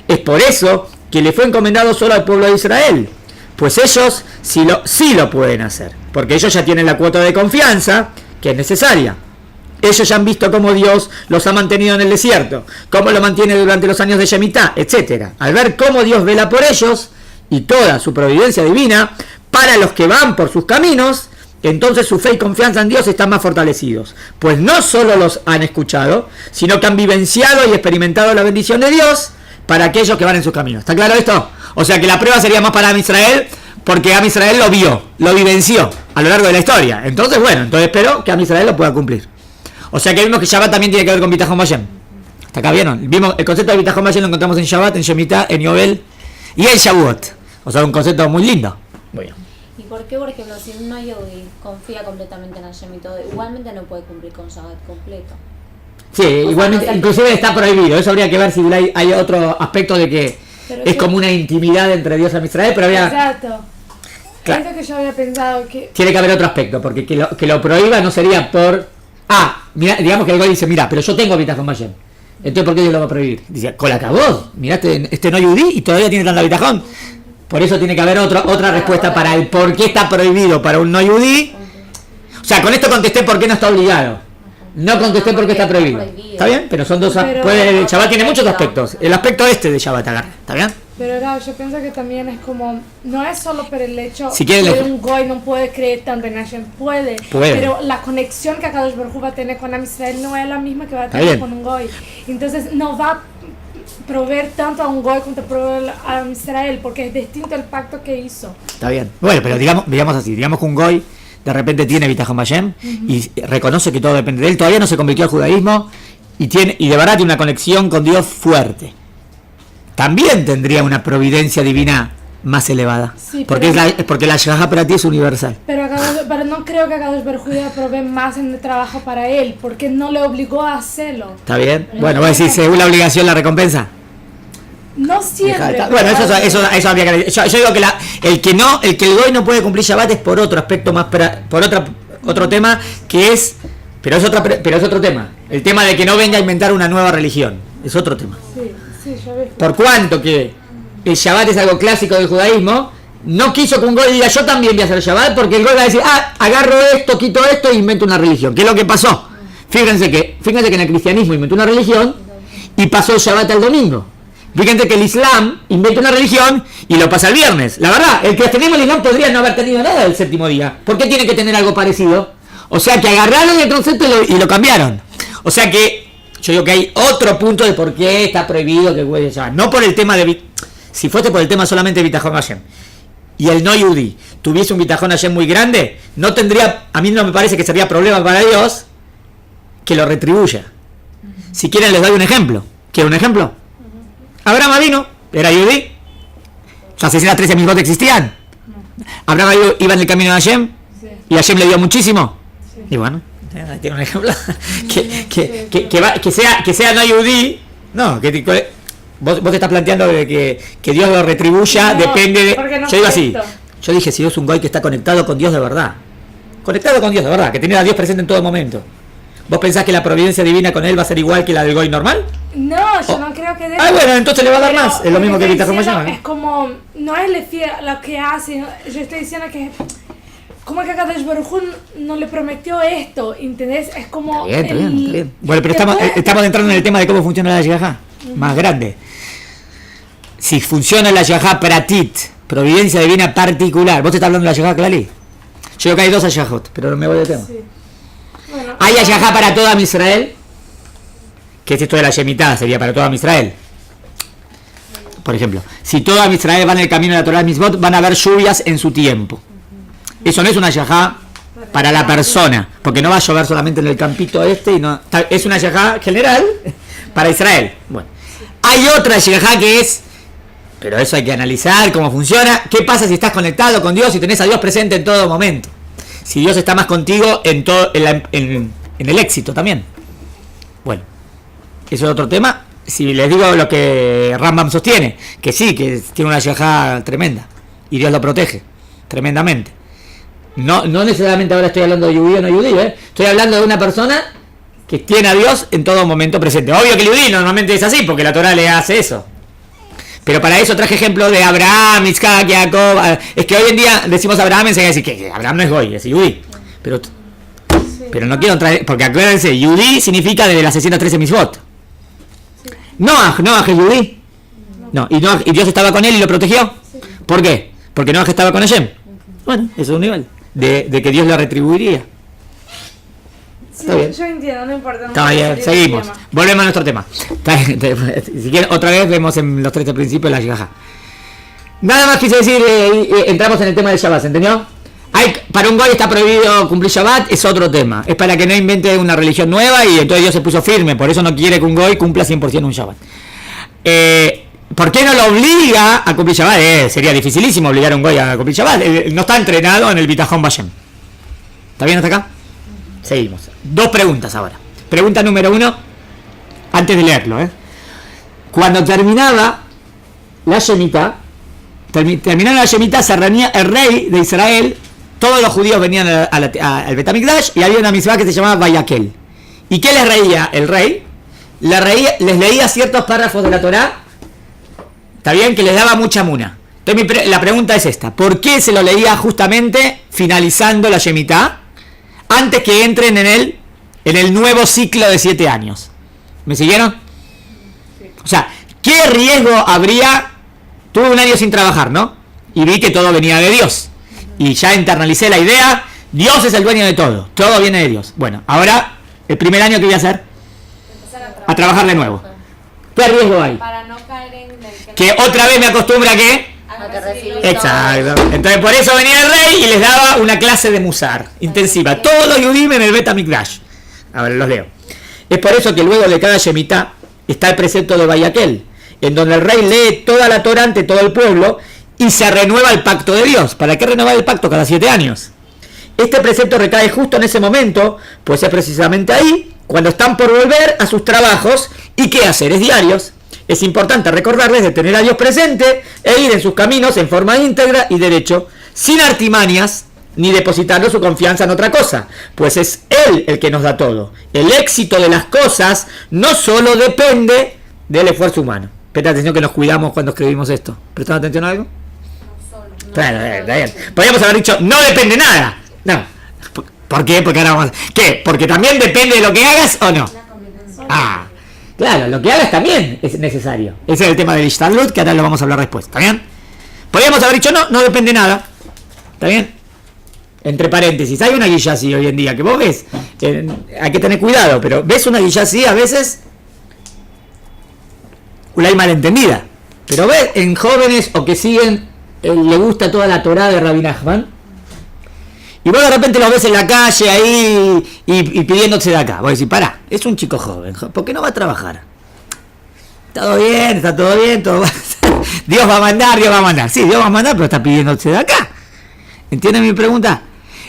Es por eso que le fue encomendado solo al pueblo de Israel. Pues ellos sí lo pueden hacer. Porque ellos ya tienen la cuota de confianza que es necesaria. Ellos ya han visto cómo Dios los ha mantenido en el desierto, cómo lo mantiene durante los años de Shemitah, etcétera. Al ver cómo Dios vela por ellos y toda su providencia divina para los que van por sus caminos, entonces su fe y confianza en Dios están más fortalecidos. Pues no solo los han escuchado, sino que han vivenciado y experimentado la bendición de Dios para aquellos que van en sus caminos. ¿Está claro esto? O sea que la prueba sería más para Am Israel, porque Am Israel lo vio, lo vivenció a lo largo de la historia. Entonces, bueno, espero que Am Israel lo pueda cumplir. O sea que vimos que Shabbat también tiene que ver con Bitachon Bayem. ¿Hasta acá vieron? Vimos el concepto de Bitachon Bayem, lo encontramos en Shabbat, en Shemitah, en Yobel y en Shavuot. O sea, un concepto muy lindo. Muy bien. ¿Y por qué, por ejemplo, si un yehudí confía completamente en Hashem y todo, igualmente no puede cumplir con Shabbat completo? Sí, igualmente, inclusive está prohibido. Eso habría que ver si hay otro aspecto de que es como una intimidad entre Dios y Israel, pero habría... Exacto. Claro. Es lo que yo había pensado que... Tiene que haber otro aspecto, porque que lo prohíba no sería por... mira, digamos que el goy dice, mira, pero yo tengo Bitachon Bayem. Entonces, ¿por qué Dios lo va a prohibir? Dice, Colacabod, miraste, este no yudí y todavía tiene tanta Bitachon. Por eso tiene que haber otra respuesta para el por qué está prohibido para un no yudí. O sea, con esto contesté por qué no está obligado. No contesté por qué está prohibido. ¿Está bien? Pero son dos... el Shabbat tiene muchos aspectos. El aspecto de Shabbat agarra. ¿Está bien? Pero yo pienso que también es como, no es solo por el hecho si que un goy no puede creer tanto en Hashem, puede, pero la conexión que Akadosh Baruj Hu va a tener con Am Israel no es la misma que va a tener con un goy. Entonces no va a proveer tanto a un goy como te provee a Am Israel, porque es distinto el pacto que hizo. Está bien. Bueno, pero digamos así, digamos que un goy de repente tiene Bitachon Bayem y reconoce que todo depende de él, todavía no se convirtió al judaísmo y de verdad tiene una conexión con Dios fuerte. También tendría una providencia divina más elevada. Sí, porque la Shahá para ti es universal. Pero no creo que Akadosh Baruj Hu provee más en el trabajo para él, porque no le obligó a hacerlo. ¿Está bien? Bueno, voy a decir, según la obligación, la recompensa. No siempre. Bueno, eso habría que... Yo digo que el que el goy no puede cumplir Shabbat es por otro aspecto más... por otro tema que es... Pero es otro tema. El tema de que no venga a inventar una nueva religión. Es otro tema. Sí, ya ves. Por cuanto que el Shabbat es algo clásico del judaísmo, no quiso que un goy diga yo también voy a hacer Shabbat, porque el goy va a decir, agarro esto, quito esto e invento una religión. ¿Qué es lo que pasó? Fíjense que en el cristianismo inventó una religión y pasó el Shabbat al domingo. Fíjense que el Islam inventa una religión y lo pasa el viernes. La verdad, el cristianismo y el Islam podrían no haber tenido nada del séptimo día. ¿Por qué tiene que tener algo parecido? O sea que agarraron el concepto y lo cambiaron. O sea que yo digo que hay otro punto de por qué está prohibido que el Shabbat. No por el tema de... Si fuese por el tema solamente de Bitachon Hashem y el no yudí tuviese un Bitachon Hashem muy grande, no tendría... A mí no me parece que sería problema para Dios que lo retribuya. Si quieren les doy un ejemplo. ¿Quieren un ejemplo? Abraham vino, era yudí. Las 613 mitzvot existían. Abraham iba en el camino de Hashem. ¿Y Hashem le dio muchísimo? Sí. Y bueno, ahí tiene un ejemplo. que sea no yudí, no, vos te estás planteando de que Dios lo retribuya, no, depende de... Yo digo así, yo dije, si es un goy que está conectado con Dios de verdad, que tiene a Dios presente en todo momento, ¿vos pensás que la providencia divina con él va a ser igual que la del goy normal? No, yo no creo que... bueno, entonces le va a dar más, es lo mismo que Vita Romayana. Es como, no es lo que hace, yo estoy diciendo que... ¿Cómo que Kadosh Baruj Hu no le prometió esto? ¿Entendés? Es como... Está bien. Bueno, pero estamos entrando en el tema de cómo funciona la Yahá, más grande. Si funciona la Yahá Pratit, providencia divina particular, ¿vos te estás hablando de la Yahá Klali? Yo creo que hay dos Ayahot, pero no me voy de tema. Sí. Bueno, hay Yahá para toda Israel, que es esto de la Shemitah, sería para toda Israel. Por ejemplo, si toda Israel va en el camino de la Torah Mitzvot, van a haber lluvias en su tiempo. Eso no es una yajá para la persona, porque no va a llover solamente en el campito y no, es una yajá general para Israel. Bueno, hay otra yajá que es, pero eso hay que analizar cómo funciona. ¿Qué pasa si estás conectado con Dios y tenés a Dios presente en todo momento? Si Dios está más contigo en el éxito también. Bueno, eso es otro tema. Si les digo lo que Rambam sostiene, que sí, que tiene una yajá tremenda y Dios lo protege tremendamente. No necesariamente ahora estoy hablando de judío o no judío, estoy hablando de una persona que tiene a Dios en todo momento presente. Obvio que el judío normalmente es así, porque la Torah le hace eso. Pero para eso traje ejemplos de Abraham, Isaac, Jacob. Es que hoy en día decimos Abraham, y se decir que Abraham no es goy, es judí. Pero no quiero traer, porque acuérdense, judí significa de las 613 mitzvot. Noah es judí. No, y Dios estaba con él y lo protegió. ¿Por qué? Porque Noah estaba con Hashem. Bueno, eso es un nivel de que Dios lo retribuiría. Sí, yo entiendo, no importa. Está bien, seguimos. Volvemos a nuestro tema. Si quieren, otra vez vemos en los 13 principios la Yahá. Nada más quise decir, entramos en el tema del Shabbat, ¿entendió? Para un goy está prohibido cumplir Shabbat, es otro tema. Es para que no invente una religión nueva y entonces Dios se puso firme. Por eso no quiere que un goy cumpla 100% un Shabbat. ¿Por qué no lo obliga a cumplir Shabbat? Sería dificilísimo obligar a un goy a cumplir Shabbat. No está entrenado en el Bitajón Bashem. ¿Está bien hasta acá? Seguimos. Dos preguntas ahora. Pregunta número 1, antes de leerlo. Cuando terminaba la Shemitah, terminaba la Shemitah, se reunía el rey de Israel, todos los judíos venían al Betamikdash y había una mitzvah que se llamaba Vayakel. ¿Y qué les reía el rey? Les leía ciertos párrafos de la Torá. Está bien, que les daba mucha muna. Entonces la pregunta es esta: ¿por qué se lo leía justamente finalizando la Shemitah, antes que entren en el nuevo ciclo de 7 años? ¿Me siguieron? Sí. O sea, ¿qué riesgo habría? Tuve un año sin trabajar, ¿no? Y vi que todo venía de Dios. Y ya internalicé la idea, Dios es el dueño de todo viene de Dios. Bueno, ahora, el primer año que voy a hacer, a trabajar de nuevo. ¿Qué riesgo hay? Para no caer en que otra vez me acostumbra a ¿qué? Exacto. Entonces por eso venía el rey y les daba una clase de musar intensiva. Todos los Yudim en el Betamikdash. A ver, los leo. Es por eso que luego de cada Shemitah está el precepto de Vayakel, en donde el rey lee toda la Torah ante todo el pueblo y se renueva el pacto de Dios. ¿Para qué renovar el pacto cada 7 años? Este precepto recae justo en ese momento, pues es precisamente ahí cuando están por volver a sus trabajos y quehaceres diarios. Es importante recordarles de tener a Dios presente e ir en sus caminos en forma íntegra y derecho, sin artimañas, ni depositando su confianza en otra cosa, pues es Él el que nos da todo. El éxito de las cosas no solo depende del esfuerzo humano. Presta atención que nos cuidamos cuando escribimos esto. ¿Prestamos atención a algo? No solo. No claro, está bien. Podríamos haber dicho, no depende nada. No. ¿Por qué? Porque ahora vamos a... ¿Qué? ¿Porque también depende de lo que hagas o no? Claro, lo que hagas también es necesario. Ese es el tema del Ishtadlut, que ahora lo vamos a hablar después. ¿Está bien? Podríamos haber dicho, no depende nada. ¿Está bien? Entre paréntesis, hay una guilla así hoy en día, que vos ves, hay que tener cuidado, pero ves una guilla así a veces, una hay malentendida. Pero ves en jóvenes o que siguen, le gusta toda la Torá de Rabbi Nachman, y vos de repente lo ves en la calle ahí y pidiéndose de acá. Vos decís, pará, es un chico joven, ¿por qué no va a trabajar? Está todo bien, todo va... Dios va a mandar. Sí, Dios va a mandar, pero está pidiéndose de acá. ¿Entienden mi pregunta?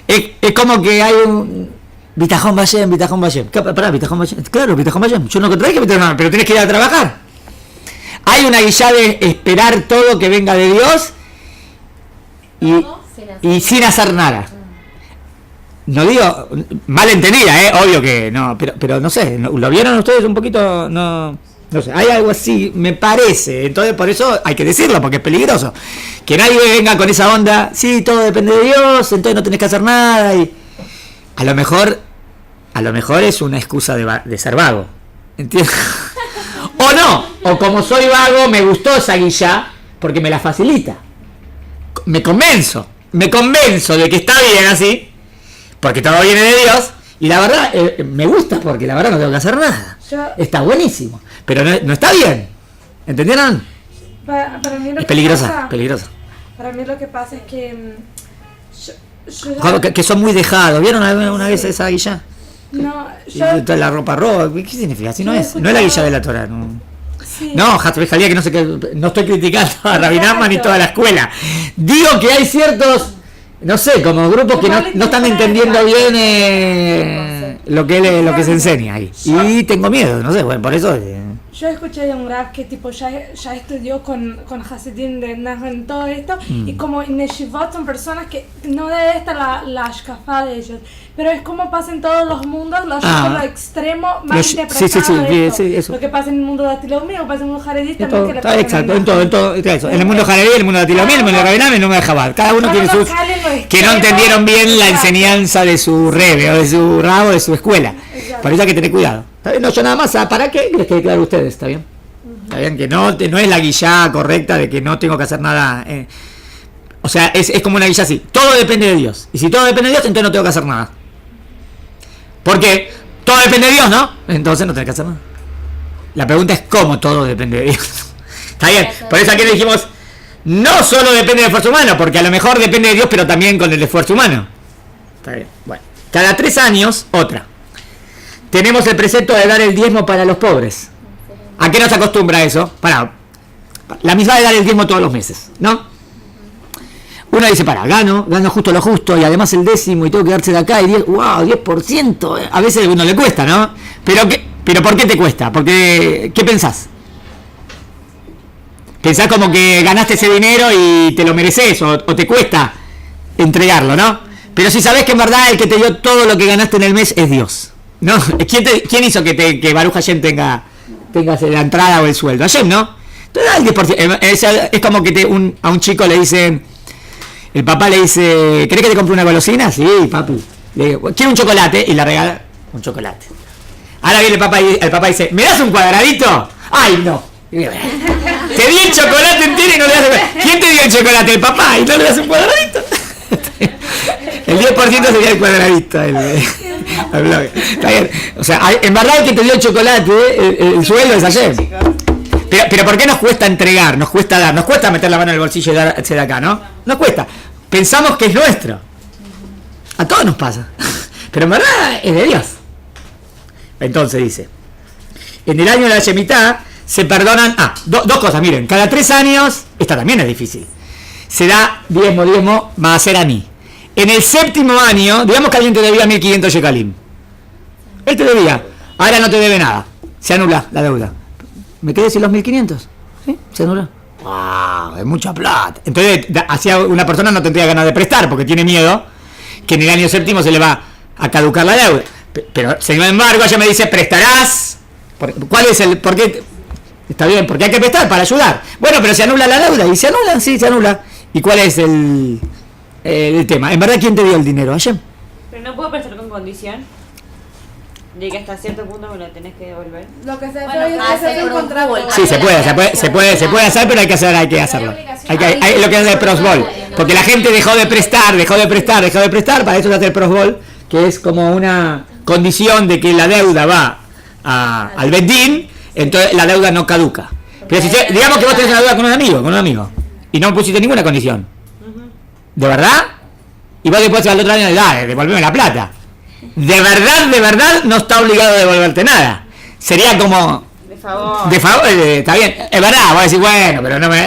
Es como que hay un Bitajón Bayem. Pará, Bitajón Bayem. Claro, Bitajón Bayem. Yo no traje Bitajón, pero tenés que ir a trabajar. Hay una guilla de esperar todo que venga de Dios y sin hacer nada. No digo mal entendida, obvio que no, pero no sé, ¿lo vieron ustedes un poquito? No sé, hay algo así, me parece. Entonces por eso hay que decirlo, porque es peligroso. Que nadie venga con esa onda, sí, todo depende de Dios, entonces no tenés que hacer nada. Y a lo mejor es una excusa de ser vago, ¿entiendes? O no, o como soy vago, me gustó esa guilla porque me la facilita. Me convenzo de que está bien así, porque todo viene de Dios, y la verdad me gusta porque la verdad no tengo que hacer nada. Está buenísimo, pero no está bien. ¿Entendieron? Para mí es peligrosa. Para mí lo que pasa es que que son muy dejados. ¿Vieron una vez esa guilla? No, la ropa roja, ¿qué significa? Así no es la guilla de la Torah, no. Sí. No, Jalía, que no estoy criticando a Rabbi Nachman ni toda la escuela. Digo que hay ciertos, no sé, como grupos que no están entendiendo bien lo que se enseña ahí. Y tengo miedo, no sé, bueno, por eso. Yo escuché de un rap que tipo ya estudió con Hasidim de Nachman todo esto, y como en Yeshivot son personas que no debe estar la ashkafá de ellos, pero es como pasa en todos los mundos, lo extremo más interpretado sí, eso. Lo que pasa en el mundo de Atilomí, lo que pasa en el mundo jaredí también que le pasa exacto, en todo eso. En el mundo jaredí, el mundo de Atilomí, el mundo de Rabbi Nachman, el mundo de Chabad. Cada uno tiene sus que no entendieron bien la enseñanza de su rebe o de su rabo, de su escuela. Por eso hay que tener cuidado. ¿Está bien? No, yo nada más, ¿para qué les quede claro a ustedes? ¿Está bien? Está bien, que no es la guilla correcta de que no tengo que hacer nada. O sea, es como una guilla así. Todo depende de Dios. Y si todo depende de Dios, entonces no tengo que hacer nada. Porque todo depende de Dios, ¿no? Entonces no tengo que hacer nada. La pregunta es cómo todo depende de Dios. ¿Está bien? Por eso aquí le dijimos, no solo depende del esfuerzo humano, porque a lo mejor depende de Dios, pero también con el esfuerzo humano. Está bien. Bueno, cada 3 años, otra. Tenemos el precepto de dar el diezmo para los pobres. ¿A qué nos acostumbra eso? La misma de dar el diezmo todos los meses, ¿no? Uno dice, gano justo lo justo, y además el décimo, y tengo que darse de acá, y 10%, a veces a uno le cuesta, ¿no? Pero ¿por qué te cuesta? Porque, ¿qué pensás? Pensás como que ganaste ese dinero y te lo mereces, o te cuesta entregarlo, ¿no? Pero si sabés que en verdad el que te dio todo lo que ganaste en el mes es Dios. ¿No? ¿Quién hizo que Baruch Hashem tenga la entrada o el sueldo? Hashem, ¿no? Entonces el 10%. Es como que a un chico le dicen, el papá le dice, ¿querés que te compre una golosina? Sí, papi. Le digo, ¿quiere un chocolate? Y le regala un chocolate. Ahora viene el papá dice, ¿me das un cuadradito? ¡Ay, no! Te di el chocolate entero y no le das. ¿Quién te dio el chocolate? El papá, y no le das un cuadradito. El 10% sería el cuadradito. Está bien. O sea, en verdad el que te dio el chocolate, el sueldo es ayer. Pero ¿por qué nos cuesta entregar? Nos cuesta dar, nos cuesta meter la mano en el bolsillo y darse de acá, ¿no? Nos cuesta. Pensamos que es nuestro. A todos nos pasa. Pero en verdad es de Dios. Entonces dice, en el año de la Shemitá se perdonan, dos cosas, miren, cada 3 años, esta también es difícil, se da diezmo, va a ser a mí. En el 7º año, digamos que alguien te debía 1.500 shekalim. Él te debía, ahora no te debe nada, se anula la deuda. ¿Me quedé sin los 1.500? ¿Sí? ¿Se anula? ¡Wow! Es mucha plata. Entonces, hacia una persona no tendría ganas de prestar porque tiene miedo que en el año 7º se le va a caducar la deuda. Pero, sin embargo, ella me dice, ¿prestarás? ¿Cuál es el...? ¿Por qué? Está bien, porque hay que prestar para ayudar. Bueno, pero se anula la deuda. ¿Y se anula? Sí, se anula. ¿Y cuál es el tema? ¿En verdad quién te dio el dinero? ¿Ayer? Pero no puedo prestar con condición de que hasta cierto punto me lo tenés que devolver. Lo que se puede hacer un contrato. Sí, se puede hacer, pero hay que hacerlo. Hay lo que es el prosbol. Porque la gente dejó de prestar, para eso se hace el prosbol, que es como una condición de que la deuda va al Bedín, entonces la deuda no caduca. Pero si digamos que vos tenés una deuda con un amigo, y no pusiste ninguna condición, ¿de verdad? Y vos después al otro año devolveme la plata. De verdad no está obligado a devolverte nada. Sería como de favor, está bien, es verdad, voy a decir, bueno, pero no me...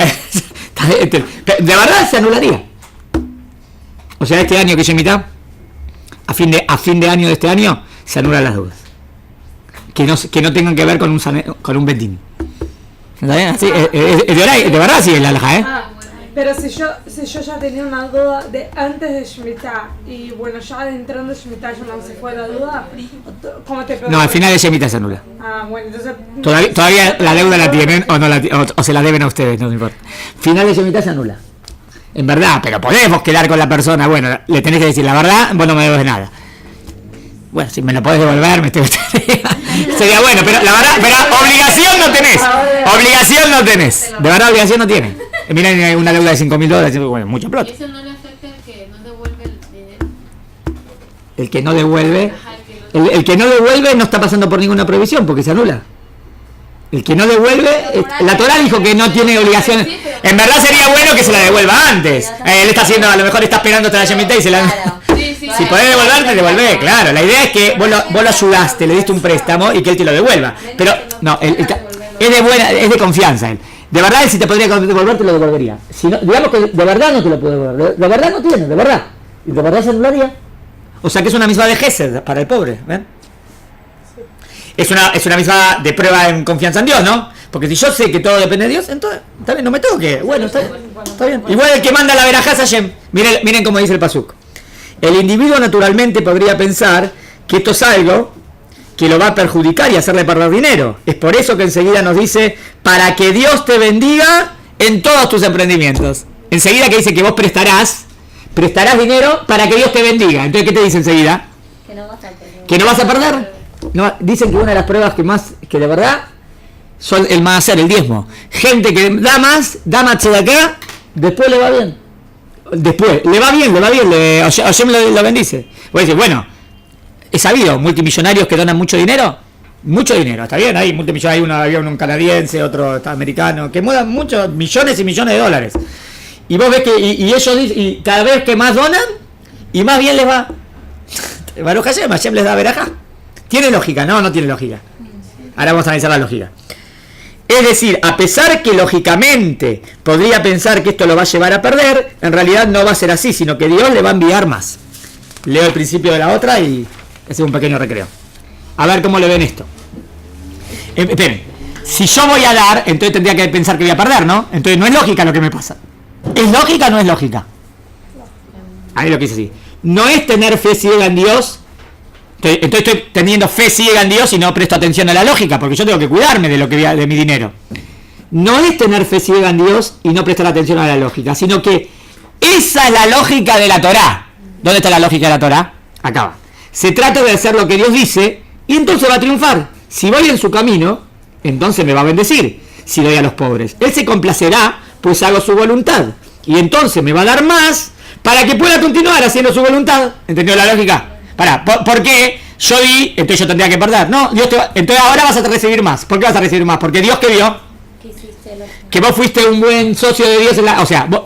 De verdad se anularía. O sea, este año que yo invitaba, a fin de año de este año, se anulan las deudas. Que no tengan que ver con un betín. ¿Está bien? Así, de verdad sí es la halajá, ¿eh? Pero si yo ya tenía una duda de antes de Shemitah y bueno, ya entrando en Shemitah ya no se fue la duda, ¿cómo te puedo? No, al final de Shemitah se anula. Bueno, entonces... Todavía la deuda la tienen o se la deben a ustedes, no importa. Final de Shemitah se anula. En verdad, pero podemos quedar con la persona, bueno, le tenés que decir la verdad, vos no me debes nada. Bueno, si me lo podés devolver, sería bueno, pero la verdad, obligación no tenés. Obligación no tenés. De verdad, obligación no tiene. Miren, una deuda de $5.000, bueno, mucho plata. ¿Y eso no le afecta al que no devuelve el dinero? El que no devuelve, el que no devuelve no está pasando por ninguna prohibición porque se anula. El que no devuelve, la Torá dijo que no tiene obligación. En verdad sería bueno que se la devuelva antes. Él está haciendo, a lo mejor está esperando hasta la Shemitah y se la... Si podés devolverte, devolvé, claro. La idea es que vos lo ayudaste, le diste un préstamo y que él te lo devuelva. Pero no, es de confianza él. De verdad, él si te podría devolver, te lo devolvería. Si no, digamos que de verdad no te lo puede devolver. De verdad no tiene, de verdad. Y de verdad se anularía. O sea que es una misma de Gesed para el pobre. ¿Ven? Es una misma de prueba en confianza en Dios, ¿no? Porque si yo sé que todo depende de Dios, entonces está bien, no me toque. Bueno, está bien. Igual el que manda la verajá es Hashem. Miren cómo dice el pasuk. El individuo naturalmente podría pensar que esto es algo que lo va a perjudicar y hacerle perder dinero. Es por eso que enseguida nos dice, para que Dios te bendiga en todos tus emprendimientos. Enseguida que dice que vos prestarás dinero para que Dios te bendiga. Entonces, ¿qué te dice enseguida? Que no vas a perder. ¿Que no vas a perder? No, dicen que una de las pruebas que de verdad son el maaser, el diezmo. Gente que da más tzedakah, después le va bien. Después, le va bien, Hashem lo bendice. Voy a decir, bueno, he sabido, multimillonarios que donan mucho dinero, está bien, hay multimillonarios, había un canadiense, otro americano, que mudan muchos millones y millones de dólares. Y vos ves que, y ellos dicen, y cada vez que más donan, y más bien les va. Baruch Hashem les da verajá. ¿Tiene lógica? No tiene lógica. Ahora vamos a analizar la lógica. Es decir, a pesar que lógicamente podría pensar que esto lo va a llevar a perder, en realidad no va a ser así, sino que Dios le va a enviar más. Leo el principio de la otra y es un pequeño recreo. A ver cómo le ven esto. Esperen, si yo voy a dar, entonces tendría que pensar que voy a perder, ¿no? Entonces no es lógica lo que me pasa. ¿Es lógica o no es lógica? Ahí lo que dice así. No es tener fe ciega en Dios. Entonces estoy teniendo fe ciega en Dios y no presto atención a la lógica, porque yo tengo que cuidarme de mi dinero. No es tener fe ciega en Dios y no prestar atención a la lógica, sino que esa es la lógica de la Torá. ¿Dónde está la lógica de la Torá? Acá va. Se trata de hacer lo que Dios dice y entonces va a triunfar. Si voy en su camino, entonces me va a bendecir. Si doy a los pobres, Él se complacerá, pues hago su voluntad. Y entonces me va a dar más para que pueda continuar haciendo su voluntad. ¿Entendió la lógica? ¿Por qué yo di, entonces yo tendría que perder? No, Dios entonces ahora vas a recibir más. ¿Por qué vas a recibir más? Porque Dios que vio que vos fuiste un buen socio de Dios.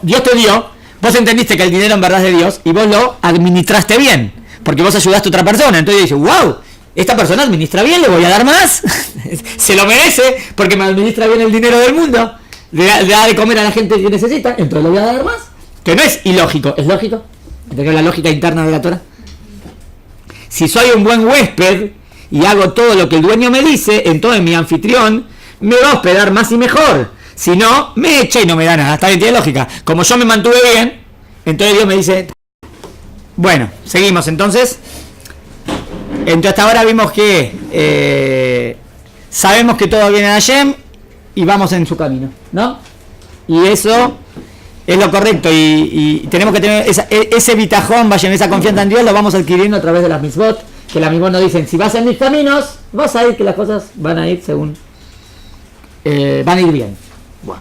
Dios te dio, vos entendiste que el dinero en verdad es de Dios y vos lo administraste bien. Porque vos ayudaste a otra persona. Entonces dices, wow, esta persona administra bien, le voy a dar más. Se lo merece porque me administra bien el dinero del mundo. Le da de comer a la gente que necesita, entonces le voy a dar más. Que no es ilógico, ¿es lógico? ¿Entendés la lógica interna de la Torah? Si soy un buen huésped y hago todo lo que el dueño me dice, entonces mi anfitrión me va a hospedar más y mejor. Si no, me echa y no me da nada. Está bien, tiene lógica. Como yo me mantuve bien, entonces Dios me dice... Bueno, seguimos entonces. Entonces hasta ahora vimos que sabemos que todo viene de Hashem y vamos en su camino, ¿no? Y eso es lo correcto y tenemos que tener ese bitajón, vayan, esa confianza en Dios, lo vamos adquiriendo a través de las mitzvot, que las mitzvot nos dicen, si vas en mis caminos, vas a ir que las cosas van a ir según, van a ir bien. Bueno.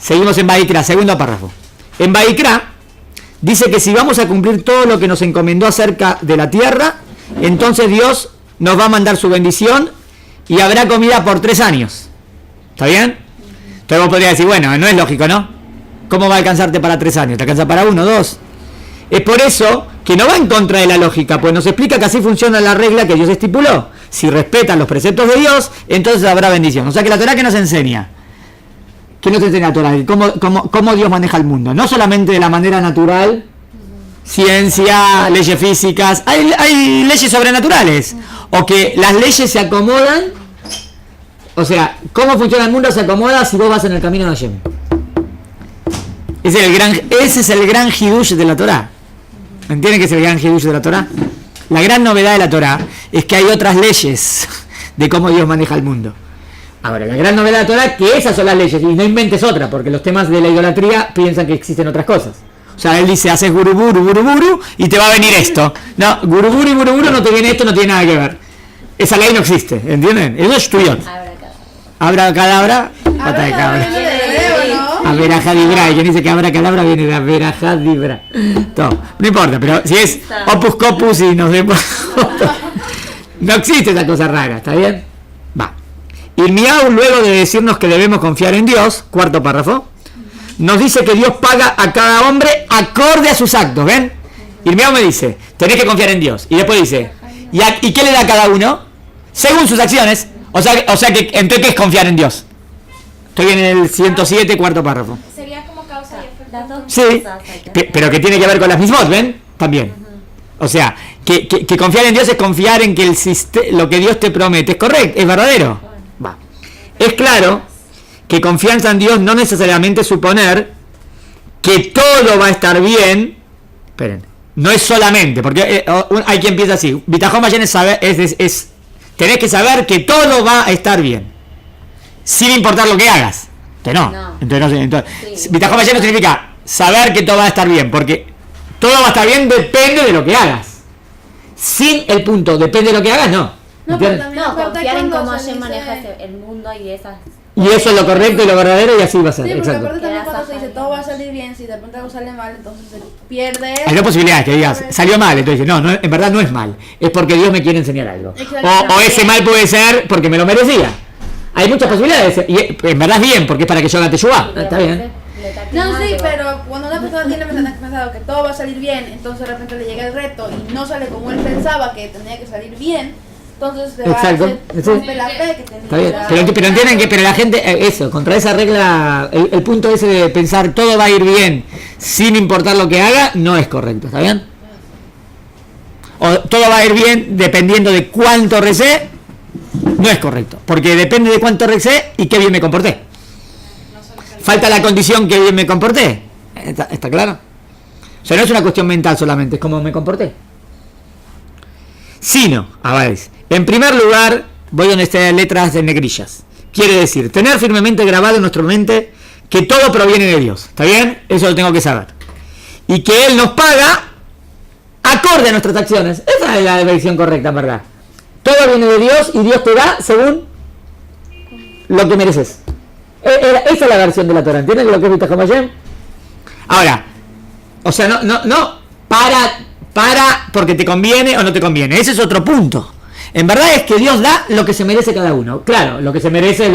Seguimos en Vayikra, segundo párrafo. En Vayikra dice que si vamos a cumplir todo lo que nos encomendó acerca de la tierra, entonces Dios nos va a mandar su bendición y habrá comida por 3 años. ¿Está bien? Entonces vos podrías decir, bueno, no es lógico, ¿no? ¿Cómo va a alcanzarte para 3 años? ¿Te alcanza para 1, 2? Es por eso que no va en contra de la lógica, pues nos explica que así funciona la regla que Dios estipuló. Si respetan los preceptos de Dios, entonces habrá bendición. O sea que la Torá, ¿qué nos enseña? ¿Qué nos enseña la Torá? ¿Cómo Dios maneja el mundo? No solamente de la manera natural, ciencia, leyes físicas, hay leyes sobrenaturales, o que las leyes se acomodan, o sea, cómo funciona el mundo se acomoda si vos vas en el camino de Hashem. Ese es el gran hidush de la Torá. ¿Entienden qué es el gran hidush de la Torá? La gran novedad de la Torá es que hay otras leyes de cómo Dios maneja el mundo. Ahora, la gran novedad de la Torá es que esas son las leyes, y no inventes otra, porque los temas de la idolatría piensan que existen otras cosas. O sea, él dice, haces guruburu, y te va a venir esto. No, guruburu y guruburu no te viene esto, no tiene nada que ver. Esa ley no existe, ¿entienden? Eso es tuyot. Abracadabra, pata de cabra. Averajadibra, y quien dice que abracadabra viene de averajadibra. No importa, pero si es opus copus y nos vemos... No existe esa cosa rara, ¿está bien? Va. Irmiau, luego de decirnos que debemos confiar en Dios, cuarto párrafo, nos dice que Dios paga a cada hombre acorde a sus actos, ¿ven? Irmiau me dice, tenés que confiar en Dios. Y después dice, ¿y qué le da a cada uno? Según sus acciones. O sea que, entonces, ¿qué es confiar en Dios? Estoy en el 107, cuarto párrafo. Sería como causa y efecto. Sí, pero que tiene que ver con las mismas, ¿ven? También. O sea, que confiar en Dios es confiar en que lo que Dios te promete es correcto, es verdadero. Va. Es claro que confianza en Dios no necesariamente suponer que todo va a estar bien. Esperen, no es solamente, porque hay quien piensa así. Bitajón Mayen es tenés que saber que todo va a estar bien, sin importar lo que hagas. Entonces, Bitajón Mayen no significa saber que todo va a estar bien, porque todo va a estar bien depende de lo que hagas. Sin el punto, depende de lo que hagas, no. Confiar en cómo Hashem maneja el mundo y esas... Y eso es lo correcto y lo verdadero, y así va a ser. Sí, porque exacto. aparte también cuando se dice todo va a salir bien, si de repente algo sale mal, entonces se pierde. Hay dos posibilidades, que digas, salió mal, entonces no, en verdad no es mal, es porque Dios me quiere enseñar algo. O ese mal puede ser porque me lo merecía. Hay muchas posibilidades, y en verdad es bien, porque es para que yo haga teshuvá. Está bien. No, sí, pero cuando una persona tiene pensado que todo va a salir bien, entonces de repente le llega el reto y no sale como él pensaba que tenía que salir bien, entonces se va a hacer la fe que tenía. Está bien. Pero entienden que la gente, eso, contra esa regla, el punto ese de pensar todo va a ir bien sin importar lo que haga, no es correcto, ¿está bien? O todo va a ir bien dependiendo de cuánto recé, no es correcto, porque depende de cuánto recé y qué bien me comporté. Falta la condición que bien me comporté. ¿Está claro? O sea, no es una cuestión mental solamente, es cómo me comporté. Sino, a ver, en primer lugar, voy donde están letras de negrillas. Quiere decir, tener firmemente grabado en nuestra mente que todo proviene de Dios. ¿Está bien? Eso lo tengo que saber. Y que Él nos paga acorde a nuestras acciones. Esa es la versión correcta, ¿verdad? Todo viene de Dios y Dios te da según lo que mereces. Esa es la versión de la Torah. ¿Entienden lo que es Bitajón Hashem? Ahora, o sea, no para porque te conviene o no te conviene. Ese es otro punto. En verdad es que Dios da lo que se merece cada uno. Claro, lo que se merece es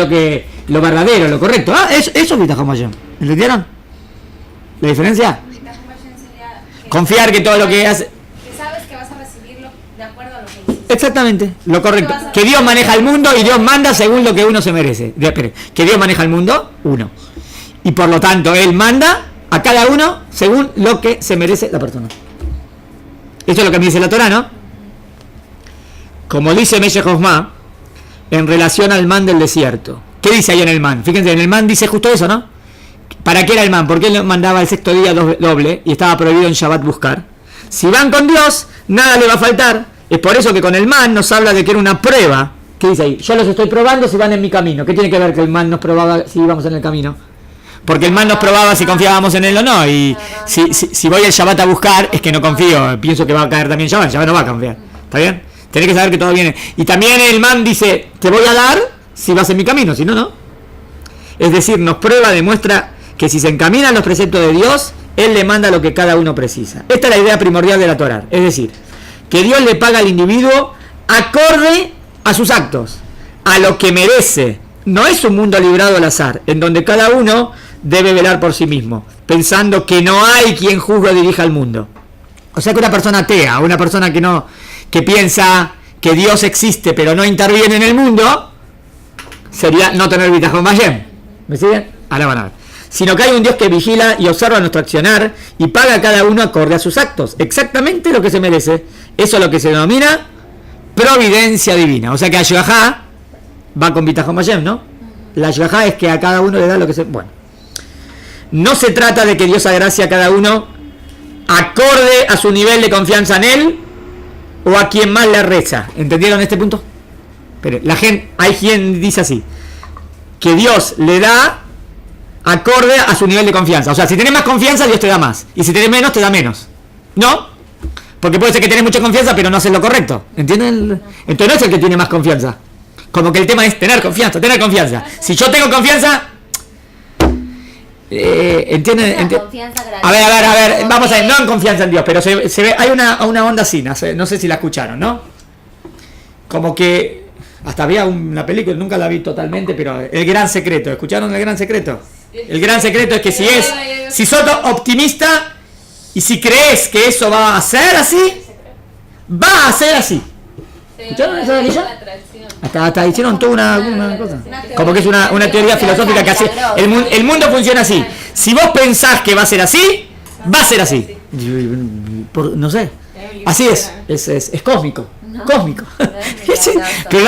lo verdadero, lo correcto. Eso es Bitajón Hashem. ¿Entendieron? ¿La diferencia? Confiar que todo lo que hace... Que sabes que vas a recibirlo de acuerdo a lo que hiciste. Exactamente, lo correcto. Que Dios maneja el mundo y Dios manda según lo que uno se merece. Que Dios maneja el mundo, uno. Y por lo tanto, Él manda a cada uno según lo que se merece la persona. Esto es lo que me dice la Torah, ¿no? Como dice Meshech Hosma, en relación al man del desierto. ¿Qué dice ahí en el man? Fíjense, en el man dice justo eso, ¿no? ¿Para qué era el man? Porque él mandaba el sexto día doble y estaba prohibido en Shabbat buscar. Si van con Dios, nada le va a faltar. Es por eso que con el man nos habla de que era una prueba. ¿Qué dice ahí? Yo los estoy probando si van en mi camino. ¿Qué tiene que ver que el man nos probaba si íbamos en el camino? Porque el man nos probaba si confiábamos en él o no. Y si voy al Shabbat a buscar, es que no confío. Pienso que va a caer también Shabbat. Shabbat no va a confiar. ¿Está bien? Tenés que saber que todo viene. Y también el man dice, te voy a dar si vas en mi camino. Si no, no. Es decir, nos prueba, demuestra que si se encaminan los preceptos de Dios, Él le manda lo que cada uno precisa. Esta es la idea primordial de la Torah. Es decir, que Dios le paga al individuo acorde a sus actos, a lo que merece. No es un mundo librado al azar, en donde cada uno debe velar por sí mismo, pensando que no hay quien juzgue o dirija el mundo. O sea que una persona atea, una persona que piensa que Dios existe pero no interviene en el mundo, sería no tener Bitajón Hashem. ¿Me siguen? Ahora van a ver. sino que hay un Dios que vigila y observa nuestro accionar y paga a cada uno acorde a sus actos, exactamente lo que se merece. Eso es lo que se denomina providencia divina. O sea que Ashgahá va con Bitachon Hashem, ¿no? La Ashgahá es que a cada uno le da lo que se... Bueno, no se trata de que Dios agracie a cada uno acorde a su nivel de confianza en Él o a quien más le reza. ¿Entendieron este punto? Pero la gente, hay quien dice así, que Dios le da acorde a su nivel de confianza. O sea, si tenés más confianza, Dios te da más. Y si tenés menos, te da menos. ¿No? Porque puede ser que tenés mucha confianza, pero no haces lo correcto. ¿Entienden? Entonces no es el que tiene más confianza. Como que el tema es tener confianza, tener confianza. Si yo tengo confianza... ¿entienden? A ver, vamos a ver, no en confianza en Dios, pero se ve, hay una onda así, no sé si la escucharon, ¿no? Como que... Hasta había una película, nunca la vi totalmente, pero El Gran Secreto. ¿Escucharon El Gran Secreto? El Gran Secreto es que si sos optimista y si crees que eso va a ser así, va a ser así. ¿Escucharon esa película? Hasta hicieron toda una cosa. Como que es una teoría filosófica que hace... El mundo funciona así. Si vos pensás que va a ser así, va a ser así. No sé. Así es cósmico. Cósmico. Pero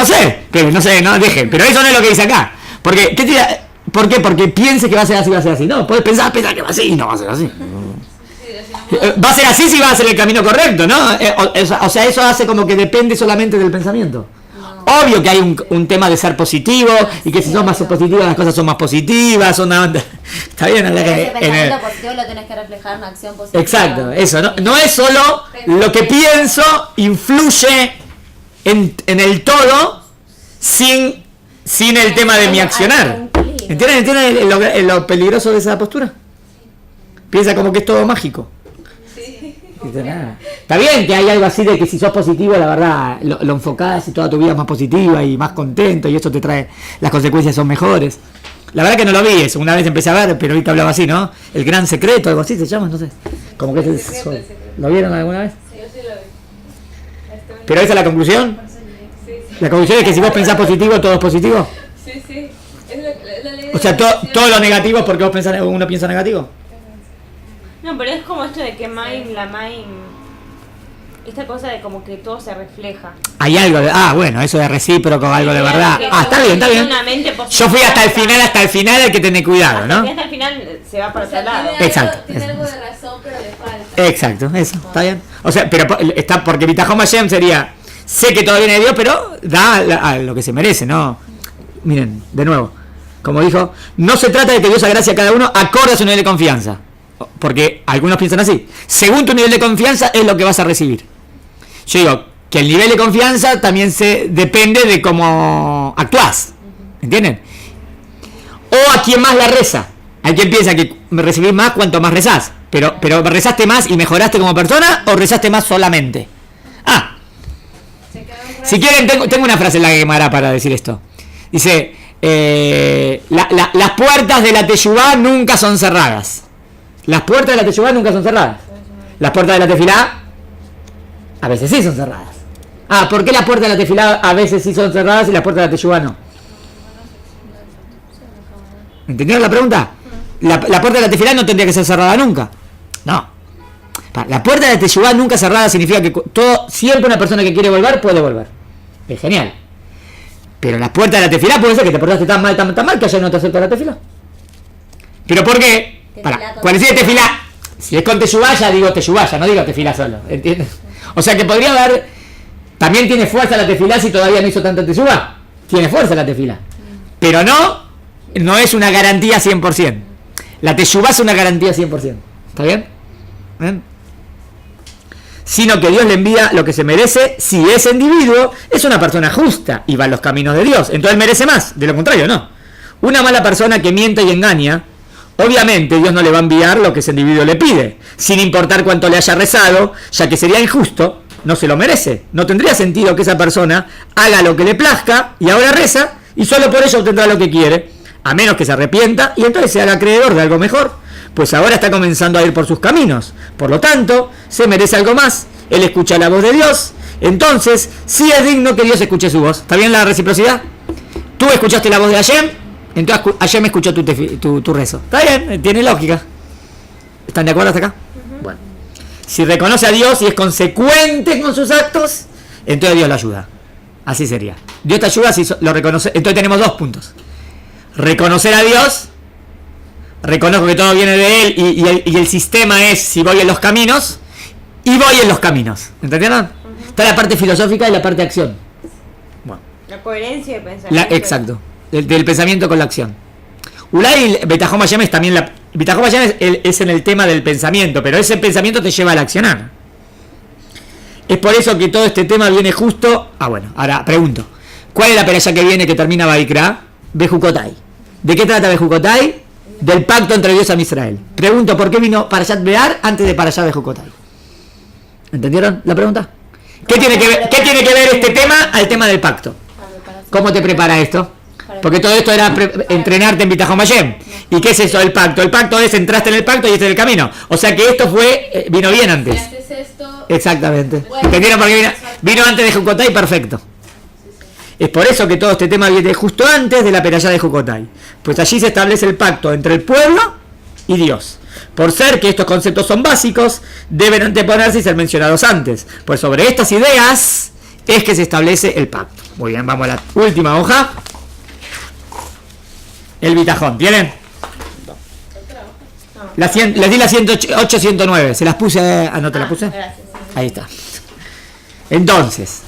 no sé, no dejen. Pero eso no es lo que dice acá. Porque, ¿por qué? Porque piense que va a ser así. No, puedes pensar que va a ser y no va a ser así. Va a ser así si va a ser el camino correcto, ¿no? O sea, eso hace como que depende solamente del pensamiento. Obvio que hay un tema de ser positivo y que si sos más positivo las cosas son más positivas, son una onda. Está bien, ese pensamiento positivo lo tenés que reflejar en una acción positiva. Exacto, eso, no es solo lo que pienso influye en el todo sin el tema de mi accionar. ¿Entienden lo peligroso de esa postura? Piensa como que es todo mágico. Está bien que hay algo así de que si sos positivo, la verdad, lo enfocás y toda tu vida es más positiva y más contento y eso te trae, las consecuencias son mejores. La verdad que no lo vi eso, una vez empecé a ver, pero vi que hablaba así, ¿no? El Gran Secreto, algo así se llama, no sé. Como que ¿lo vieron alguna vez? Sí, yo sí lo vi. ¿Pero esa es la conclusión? Sí. ¿La conclusión es que si vos pensás positivo, todo es positivo? Sí. Es la ley de O sea, todo lo negativo es porque uno piensa negativo. No, pero es como esto de que la Maim, esta cosa de como que todo se refleja. Hay algo de, bueno, eso de recíproco, algo de verdad. Está bien. Yo fui hasta el final hay que tener cuidado, ¿no? Hasta el final se va para otro lado. Exacto. Tiene algo de razón, pero le falta. Exacto, eso, está bien. O sea, pero está porque Bitachon Hashem sería, sé que todo viene de Dios, pero da lo que se merece, ¿no? Miren, de nuevo, como dijo, no se trata de que Dios agracie a cada uno acorde a su nivel de confianza. Porque algunos piensan así. Según tu nivel de confianza es lo que vas a recibir. Yo digo que el nivel de confianza también depende de cómo actúas. ¿Entienden? O a quien más la reza. Hay quien piensa que recibís más cuanto más rezás. Pero rezaste más y mejoraste como persona o rezaste más solamente. Si quieren, tengo una frase en la Gemara para decir esto. Dice, las puertas de la Teshuvá nunca son cerradas. Las puertas de la Teshuvá nunca son cerradas. Las puertas de la Tefilá a veces sí son cerradas. ¿Por qué las puertas de la Tefilá a veces sí son cerradas y las puertas de la Teshuvá no? ¿Entendieron la pregunta? La puerta de la Tefilá no tendría que ser cerrada nunca. No. La puerta de la Teshuvá nunca cerrada significa que siempre una persona que quiere volver puede volver. Es genial. Pero las puertas de la Tefilá puede ser que te portaste tan mal que ayer no te acepta la Tefilá. ¿Pero por qué? Cuando dice Tefilá, si es con Teshuvá, ya digo Teshuvá, ya no digo Tefilá solo, ¿entiendes? O sea que podría haber, también tiene fuerza la Tefilá si todavía no hizo tanta Teshuvá, tiene fuerza la Tefilá, pero no es una garantía 100%, la Teshuvá es una garantía 100%, ¿está bien? Sino que Dios le envía lo que se merece si ese individuo es una persona justa y va en los caminos de Dios, entonces merece más, de lo contrario no. Una mala persona que miente y engaña, obviamente Dios no le va a enviar lo que ese individuo le pide, sin importar cuánto le haya rezado, ya que sería injusto, no se lo merece. No tendría sentido que esa persona haga lo que le plazca y ahora reza y solo por eso obtendrá lo que quiere, a menos que se arrepienta y entonces se haga acreedor de algo mejor, pues ahora está comenzando a ir por sus caminos. Por lo tanto, se merece algo más. Él escucha la voz de Dios, entonces sí es digno que Dios escuche su voz. ¿Está bien la reciprocidad? Tú escuchaste la voz de Hashem, Entonces ayer me escuchó tu rezo. Está bien, tiene lógica. ¿Están de acuerdo hasta acá? Bueno. Si reconoce a Dios y es consecuente con sus actos, entonces Dios lo ayuda. Así sería. Dios te ayuda si lo reconoce. Entonces tenemos 2 puntos. Reconocer a Dios. Reconozco que todo viene de Él y el sistema es si voy en los caminos. Y voy en los caminos. ¿Entendieron? Está la parte filosófica y la parte de acción. Bueno. La coherencia de pensamiento. Exacto. Del pensamiento con la acción. Ulay Betajón Hashem es también la... Betajón Hashem es en el tema del pensamiento, pero ese pensamiento te lleva al accionar. Es por eso que todo este tema viene justo... bueno, ahora pregunto. ¿Cuál es la peralla que viene que termina Vaikra? Bejucotai. ¿De qué trata Bejucotai? Del pacto entre Dios y Israel. Pregunto, ¿por qué vino Parashat Bear antes de Parashat Bejucotai? ¿Entendieron la pregunta? ¿Qué tiene que ver este tema al tema del pacto? ¿Cómo te prepara esto? Porque todo esto era entrenarte en Bitajón Hashem. ¿Y qué es eso del pacto? El pacto es entraste en el pacto y este es el camino. O sea que esto vino bien antes. Si haces esto, exactamente. Bueno, ¿entendieron por qué vino antes de Jucotai? Perfecto. Es por eso que todo este tema viene justo antes de la peralla de Jucotai. Pues allí se establece el pacto entre el pueblo y Dios. Por ser que estos conceptos son básicos, deben anteponerse y ser mencionados antes. Pues sobre estas ideas es que se establece el pacto. Muy bien, vamos a la última hoja. El bitajón, ¿tienen? Les di la 108, 109. Se las puse. ¿No te las puse? Gracias. Ahí está. Entonces,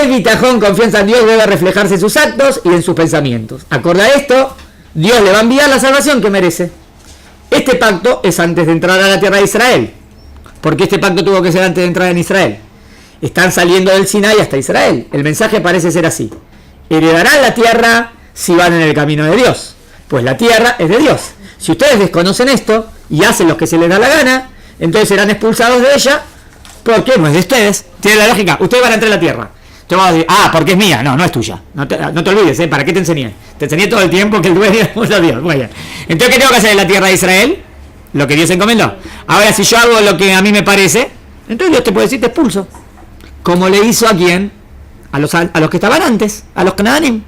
el bitajón, confianza en Dios, debe reflejarse en sus actos y en sus pensamientos. Acorde a esto, Dios le va a enviar la salvación que merece. Este pacto es antes de entrar a la tierra de Israel. ¿Por qué este pacto tuvo que ser antes de entrar en Israel? Están saliendo del Sinai hasta Israel. El mensaje parece ser así: heredarán la tierra si van en el camino de Dios. Pues la tierra es de Dios. Si ustedes desconocen esto y hacen lo que se les da la gana, entonces serán expulsados de ella. ¿Por qué? No es de ustedes. Tiene la lógica. Ustedes van a entrar en la tierra. Te vas a decir, porque es mía. No, no es tuya. No te olvides, ¿para qué te enseñé? Te enseñé todo el tiempo que el dueño es Dios. Muy bien. Entonces, ¿qué tengo que hacer en la tierra de Israel? Lo que Dios encomendó. Ahora, si yo hago lo que a mí me parece, entonces Dios te puede decir, te expulso. Como le hizo a quién? A los que estaban antes, a los Cananim.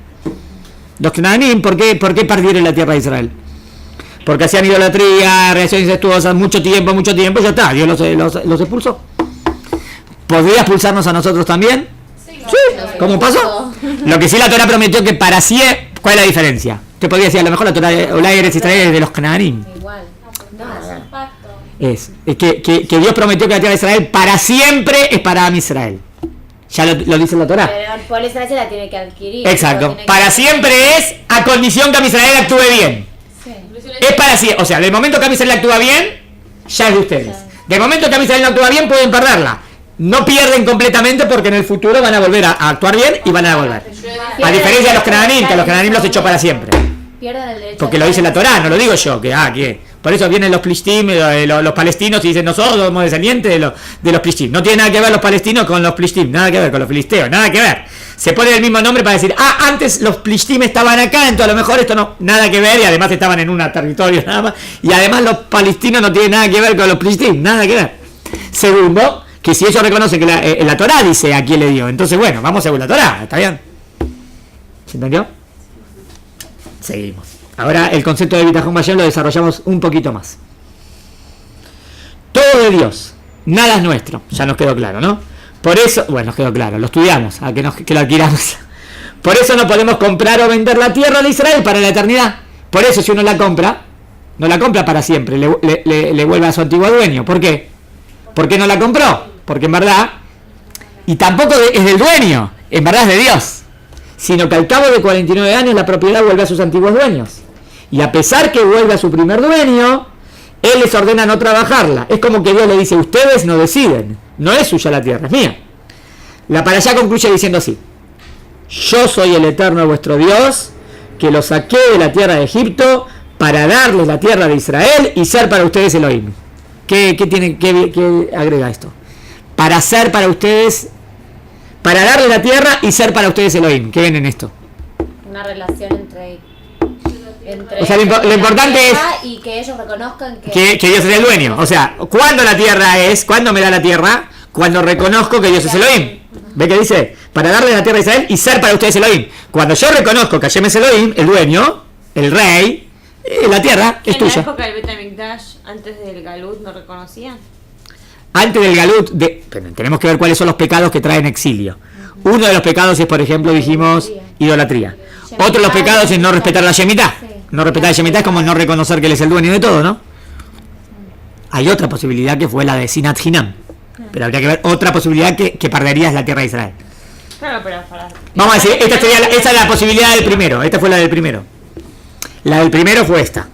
Los Cananim, ¿por qué perdieron la tierra de Israel? Porque hacían idolatría, relaciones incestuosas, mucho tiempo, y ya está, Dios los expulsó. ¿Podría expulsarnos a nosotros también? Sí. ¿Cómo pasó? Lo que sí la Torah prometió que para siempre... ¿Cuál es la diferencia? Te podría decir, a lo mejor la Torah de Olay Eretz Israel es de los Cananim. Igual. Es que Dios prometió que la tierra de Israel para siempre es para Israel. Ya lo dice la Torah. Pero por Israel se la tiene que adquirir. Exacto. Para siempre es a condición que Israel actúe bien. Sí. Es para siempre. O sea, del momento que Israel actúa bien, ya es de ustedes. Del momento que Israel no actúa bien, pueden perderla. No pierden completamente porque en el futuro van a volver a actuar bien y van a volver. A diferencia de los Cananim, que los Cananim los echó para siempre. Pierden el derecho. Porque lo dice la Torah, no lo digo yo. Por eso vienen los plishtim, los palestinos y dicen, nosotros somos descendientes de los plishtim. No tiene nada que ver los palestinos con los plishtim, nada que ver con los filisteos, nada que ver. Se pone el mismo nombre para decir, antes los plishtim estaban acá, entonces a lo mejor esto no, nada que ver, y además estaban en un territorio nada más. Y además los palestinos no tienen nada que ver con los plishtim, nada que ver. Segundo, que si ellos reconocen que la Torah dice a quién le dio, entonces bueno, vamos según la Torah, ¿está bien? ¿Se entendió? Seguimos. Ahora el concepto de Bitajón Hashem lo desarrollamos un poquito más. Todo de Dios, nada es nuestro, ya nos quedó claro, ¿no? Por eso, nos quedó claro, lo estudiamos, que lo adquiramos. Por eso no podemos comprar o vender la tierra de Israel para la eternidad. Por eso si uno la compra, no la compra para siempre, le vuelve a su antiguo dueño. ¿Por qué? ¿Por qué no la compró? Porque en verdad, y tampoco es del dueño, en verdad es de Dios. Sino que al cabo de 49 años la propiedad vuelve a sus antiguos dueños. Y a pesar que vuelve a su primer dueño, él les ordena no trabajarla. Es como que Dios le dice, ustedes no deciden, no es suya la tierra, es mía. La parashá concluye diciendo así: yo soy el eterno vuestro Dios, que los saqué de la tierra de Egipto para darles la tierra de Israel y ser para ustedes Elohim. ¿Qué agrega esto? Para ser para ustedes, para darles la tierra y ser para ustedes Elohim. ¿Qué ven en esto? Una relación entre o sea, lo importante es y que ellos reconozcan que Dios es el dueño. O sea, ¿cuándo la tierra es? ¿Cuándo me da la tierra? Cuando reconozco que Dios es Elohim. ¿Ve que dice? Para darle la tierra a Israel y ser para ustedes Elohim. Cuando yo reconozco que Hashem es Elohim, el dueño, el rey, la tierra es tuya. ¿En la época del Bet HaMikdash, antes del Galut, no reconocían? Antes del Galut, tenemos que ver cuáles son los pecados que traen exilio. Uno de los pecados es, por ejemplo, dijimos, idolatría. Otro de los pecados es no respetar la Shemitah. No respetar la Shemitah es como no reconocer que él es el dueño de todo, ¿no? Hay otra posibilidad que fue la de Sinat Hinam. Pero habría que ver otra posibilidad que perderías la tierra de Israel. Claro, pero para... Vamos a decir, esta es la posibilidad del primero. Esta fue la del primero. La del primero fue esta.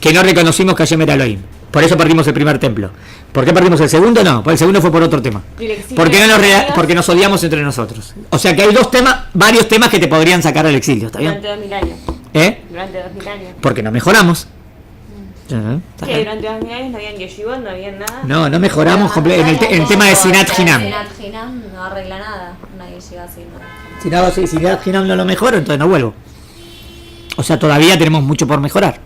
Que no reconocimos que Hashem era Elohim. Por eso perdimos el primer templo. ¿Por qué perdimos el segundo? No, porque el segundo fue por otro tema. Porque nos odiamos entre nosotros. O sea que hay varios temas que te podrían sacar al exilio, ¿está bien? Durante 2000 años. Durante 2000 años. Porque no mejoramos. Que durante 2000 años no habían yeshivot, no había nada. No mejoramos en el tema de Sinat Hinam. Sinat Hinam no arregla nada, una yeshiva así no. Si Sinat Hinam no lo mejoro, entonces no vuelvo. O sea, todavía tenemos mucho por mejorar.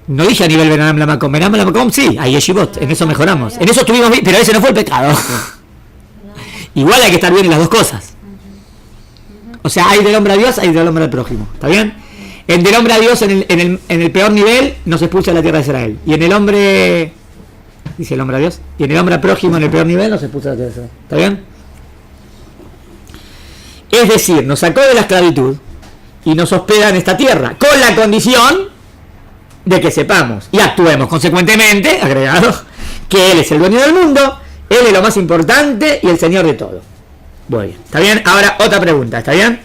No dije a nivel Benam Lamakom, sí, hay yeshivot, en eso mejoramos. En eso estuvimos bien, pero ese no fue el pecado. Igual hay que estar bien en las dos cosas. O sea, hay del hombre a Dios, hay del hombre al prójimo. ¿Está bien? En del hombre a Dios, en el peor nivel, nos expulsa de la tierra de Israel. Y en el hombre... Dice el hombre a Dios. Y en el hombre al prójimo, en el peor nivel, nos expulsa de la tierra de Israel. ¿Está bien? Es decir, nos sacó de la esclavitud y nos hospeda en esta tierra, con la condición de que sepamos y actuemos consecuentemente, agregado, que Él es el dueño del mundo, Él es lo más importante y el Señor de todo. Muy bien, ¿está bien? Ahora otra pregunta, ¿está bien?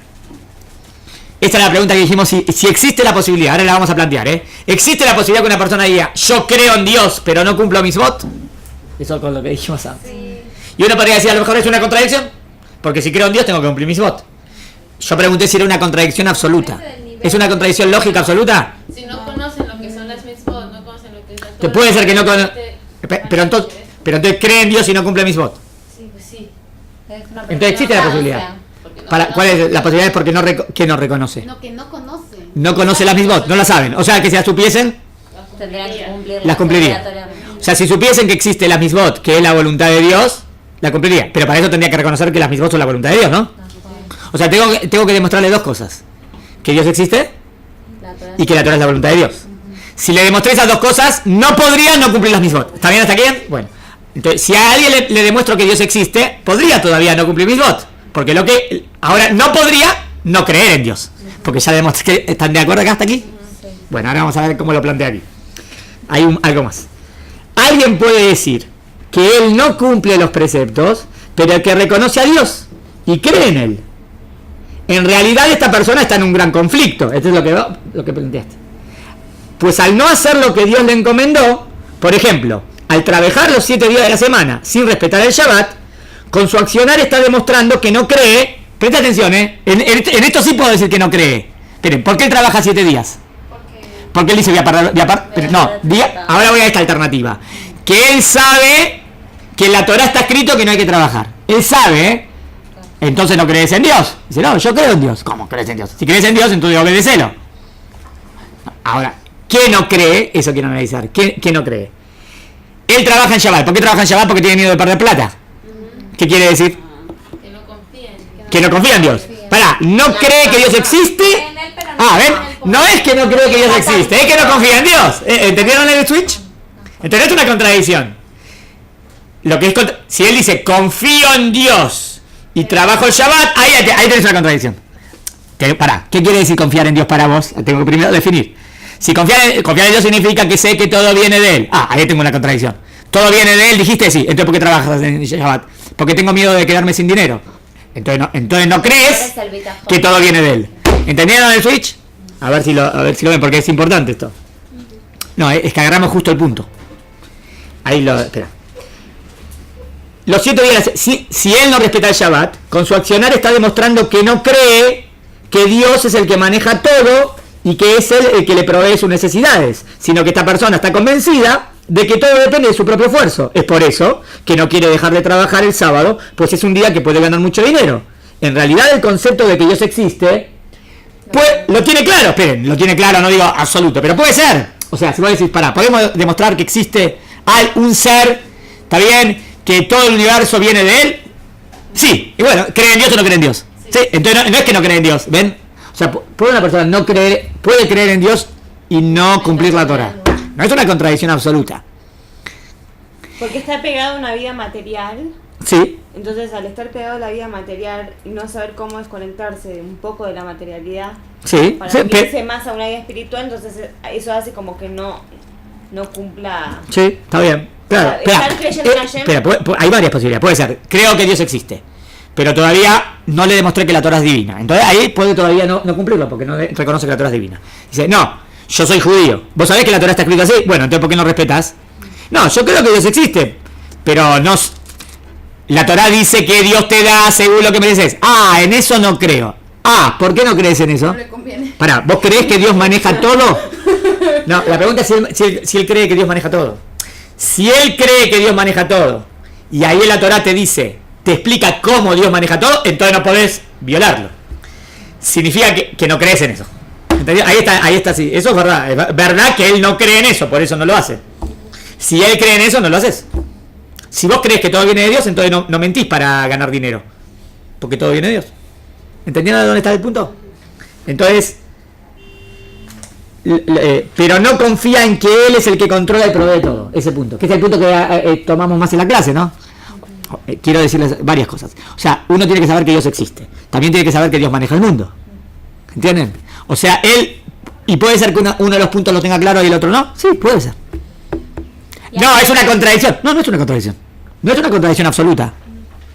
Esta es la pregunta que dijimos, si existe la posibilidad, ahora la vamos a plantear, ¿existe la posibilidad que una persona diga, yo creo en Dios, pero no cumplo mitzvot? Eso con lo que dijimos antes. Sí. Y uno podría decir, a lo mejor es una contradicción, porque si creo en Dios tengo que cumplir mitzvot. Yo pregunté si era una contradicción absoluta. ¿Es una contradicción lógica absoluta? Si no conocen lo que son las mitzvot, no conocen lo que es la Torah. Te puede ser que no conozcan. Pero entonces cree en Dios y no cumple mitzvot. Sí, pues sí. Entonces existe la posibilidad. ¿Cuál es la posibilidad? Es porque que no reconoce. No, que no conoce. No conoce las mitzvot, no las saben. O sea, que si las supiesen, tendrían que cumplirlas. Las cumpliría. O sea, si supiesen que existe las mitzvot, que es la voluntad de Dios, la cumpliría. Pero para eso tendría que reconocer que las mitzvot son la voluntad de Dios, ¿no? O sea, tengo que demostrarle dos cosas. Que Dios existe y que la Torah es la voluntad de Dios. Si le demostré esas dos cosas, no podría no cumplir las mitzvot. ¿Está bien hasta aquí? Bueno. Entonces, si a alguien le demuestro que Dios existe, podría todavía no cumplir mitzvot. Porque ahora no podría no creer en Dios. Porque ya demostré que están de acuerdo acá hasta aquí. Bueno, ahora vamos a ver cómo lo plantea aquí. Hay algo más. Alguien puede decir que él no cumple los preceptos, pero que reconoce a Dios y cree en él. En realidad esta persona está en un gran conflicto. Esto es lo que planteaste. Pues al no hacer lo que Dios le encomendó, por ejemplo, al trabajar los 7 días de la semana sin respetar el Shabbat, con su accionar está demostrando que no cree. Presta atención, en esto sí puedo decir que no cree. Miren, ¿por qué él trabaja 7 días? Porque él dice ahora voy a esta alternativa. Que él sabe que en la Torah está escrito que no hay que trabajar. Él sabe, entonces no crees en Dios. Dice, no, yo creo en Dios. ¿Cómo crees en Dios? Si crees en Dios, entonces obedécelo. Ahora, ¿qué no cree? Eso quiero analizar. ¿Qué no cree? Él trabaja en Shabbat. ¿Por qué trabaja en Shabbat? Porque tiene miedo de perder plata. ¿Qué quiere decir? Que no confía en Dios. Pará, no cree que Dios existe. ¿Ven? No es que no cree que Dios existe, es que no confía en Dios. ¿Entendieron el switch? Entonces es una contradicción. Si él dice confío en Dios y trabajo el Shabbat, ahí tenés una contradicción. Pará, ¿qué quiere decir confiar en Dios para vos? Tengo que primero definir. Si confiar en Dios significa que sé que todo viene de él. Ahí tengo una contradicción. Todo viene de él, dijiste sí. Entonces ¿por qué trabajas en Shabbat? Porque tengo miedo de quedarme sin dinero. Entonces no crees que todo viene de él. ¿Entendieron el switch? A ver si lo ven, porque es importante esto. No, es que agarramos justo el punto. Espera. Los 7 días, si él no respeta el Shabbat, con su accionar está demostrando que no cree que Dios es el que maneja todo y que es él el que le provee sus necesidades, sino que esta persona está convencida de que todo depende de su propio esfuerzo. Es por eso que no quiere dejar de trabajar el sábado, pues es un día que puede ganar mucho dinero. En realidad el concepto de que Dios existe, pues lo tiene claro, esperen, lo tiene claro, no digo absoluto, pero puede ser. O sea, si vos decís, podemos demostrar que existe un ser, está bien, que todo el universo viene de él, Sí, y bueno, ¿cree en Dios o no cree en Dios? Sí, entonces no es que no cree en Dios, ¿ven? O sea, puede una persona no creer, puede creer en Dios y no cumplir la Torah. No es una contradicción absoluta. Porque está pegado a una vida material. Sí. Entonces, al estar pegado a la vida material y no saber cómo desconectarse un poco de la materialidad, sí, para sí, irse más a una vida espiritual, entonces eso hace como que no cumpla. Sí, está bien. Claro, estar creyendo en Hashem. hay varias posibilidades. Puede ser, creo que Dios existe, pero todavía no le demostré que la Torah es divina. Entonces ahí puede todavía no cumplirlo, porque no reconoce que la Torah es divina. Dice, no, yo soy judío. ¿Vos sabés que la Torah está escrita así? Bueno, entonces ¿por qué no respetás? No, yo creo que Dios existe, pero no. La Torah dice que Dios te da según lo que mereces. En eso no creo. ¿Por qué no crees en eso? No le conviene. Pará, ¿vos creés que Dios maneja todo? No, la pregunta es si él cree que Dios maneja todo. Si él cree que Dios maneja todo, y ahí en la Torah te explica cómo Dios maneja todo, entonces no podés violarlo. Significa que no crees en eso. ¿Entendió? Ahí está, sí. Eso es verdad. Es verdad que él no cree en eso, por eso no lo hace. Si él cree en eso, no lo haces. Si vos crees que todo viene de Dios, entonces no mentís para ganar dinero. Porque todo viene de Dios. ¿Entendieron de dónde está el punto? Entonces, pero no confía en que Él es el que controla y provee todo. Ese punto. Que es el punto que tomamos más en la clase, ¿no? Quiero decirles varias cosas. O sea, uno tiene que saber que Dios existe. También tiene que saber que Dios maneja el mundo. ¿Entienden? O sea, Él... ¿Y puede ser que uno de los puntos lo tenga claro y el otro no? Sí, puede ser. No, es una contradicción. No es una contradicción. No es una contradicción absoluta.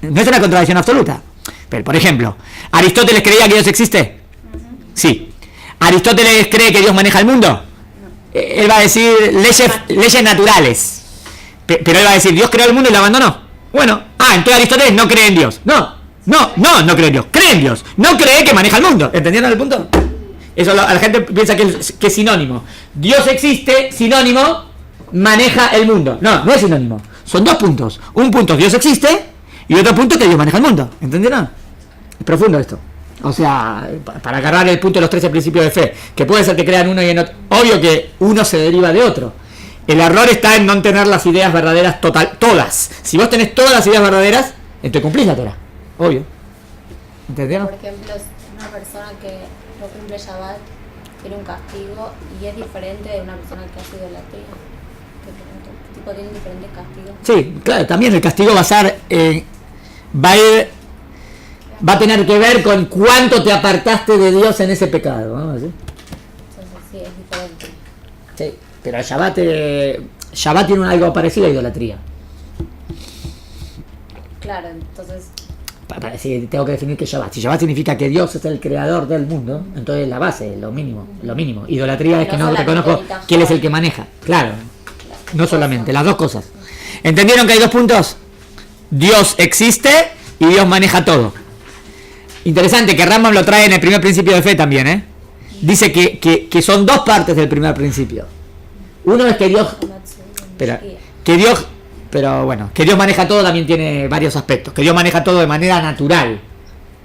No es una contradicción absoluta. Pero, por ejemplo, ¿Aristóteles creía que Dios existe? Sí. ¿Aristóteles cree que Dios maneja el mundo? Él va a decir leyes naturales. Pero él va a decir, ¿Dios creó el mundo y lo abandonó? Bueno, entonces Aristóteles no cree en Dios. No cree en Dios. Cree en Dios. No cree que maneja el mundo. ¿Entendieron el punto? Eso la gente piensa que es sinónimo. Dios existe, sinónimo, maneja el mundo. No es sinónimo. Son dos puntos. Un punto, Dios existe, y otro punto, que Dios maneja el mundo. ¿Entendieron? Es profundo esto. O sea, para agarrar el punto de los 13 principios de fe, que puede ser que crean uno y en otro. Obvio que uno se deriva de otro. El error está en no tener las ideas verdaderas todas. Si vos tenés todas las ideas verdaderas, entonces cumplís la Torah. Obvio. ¿Entendieron? Por ejemplo, una persona que no cumple Shabbat tiene un castigo y es diferente de una persona que hace idolatría. ¿Qué tipo tiene diferentes castigos? Sí, claro, también el castigo va a ser va a tener que ver con cuánto te apartaste de Dios en ese pecado, ¿no? ¿Sí? Entonces sí, es diferente. Sí, pero Shabbat tiene algo parecido a idolatría. Claro, entonces... Sí, tengo que definir que Shabbat. Si Shabbat significa que Dios es el creador del mundo, entonces la base, lo mínimo. Idolatría es que no reconozco quién es el que maneja. Claro, no solamente, las dos cosas. ¿Entendieron que hay dos puntos? Dios existe y Dios maneja todo. Interesante que Rambam lo trae en el primer principio de fe también, ¿eh? Dice que son dos partes del primer principio. Uno es que Dios... que Dios maneja todo también tiene varios aspectos. Que Dios maneja todo de manera natural.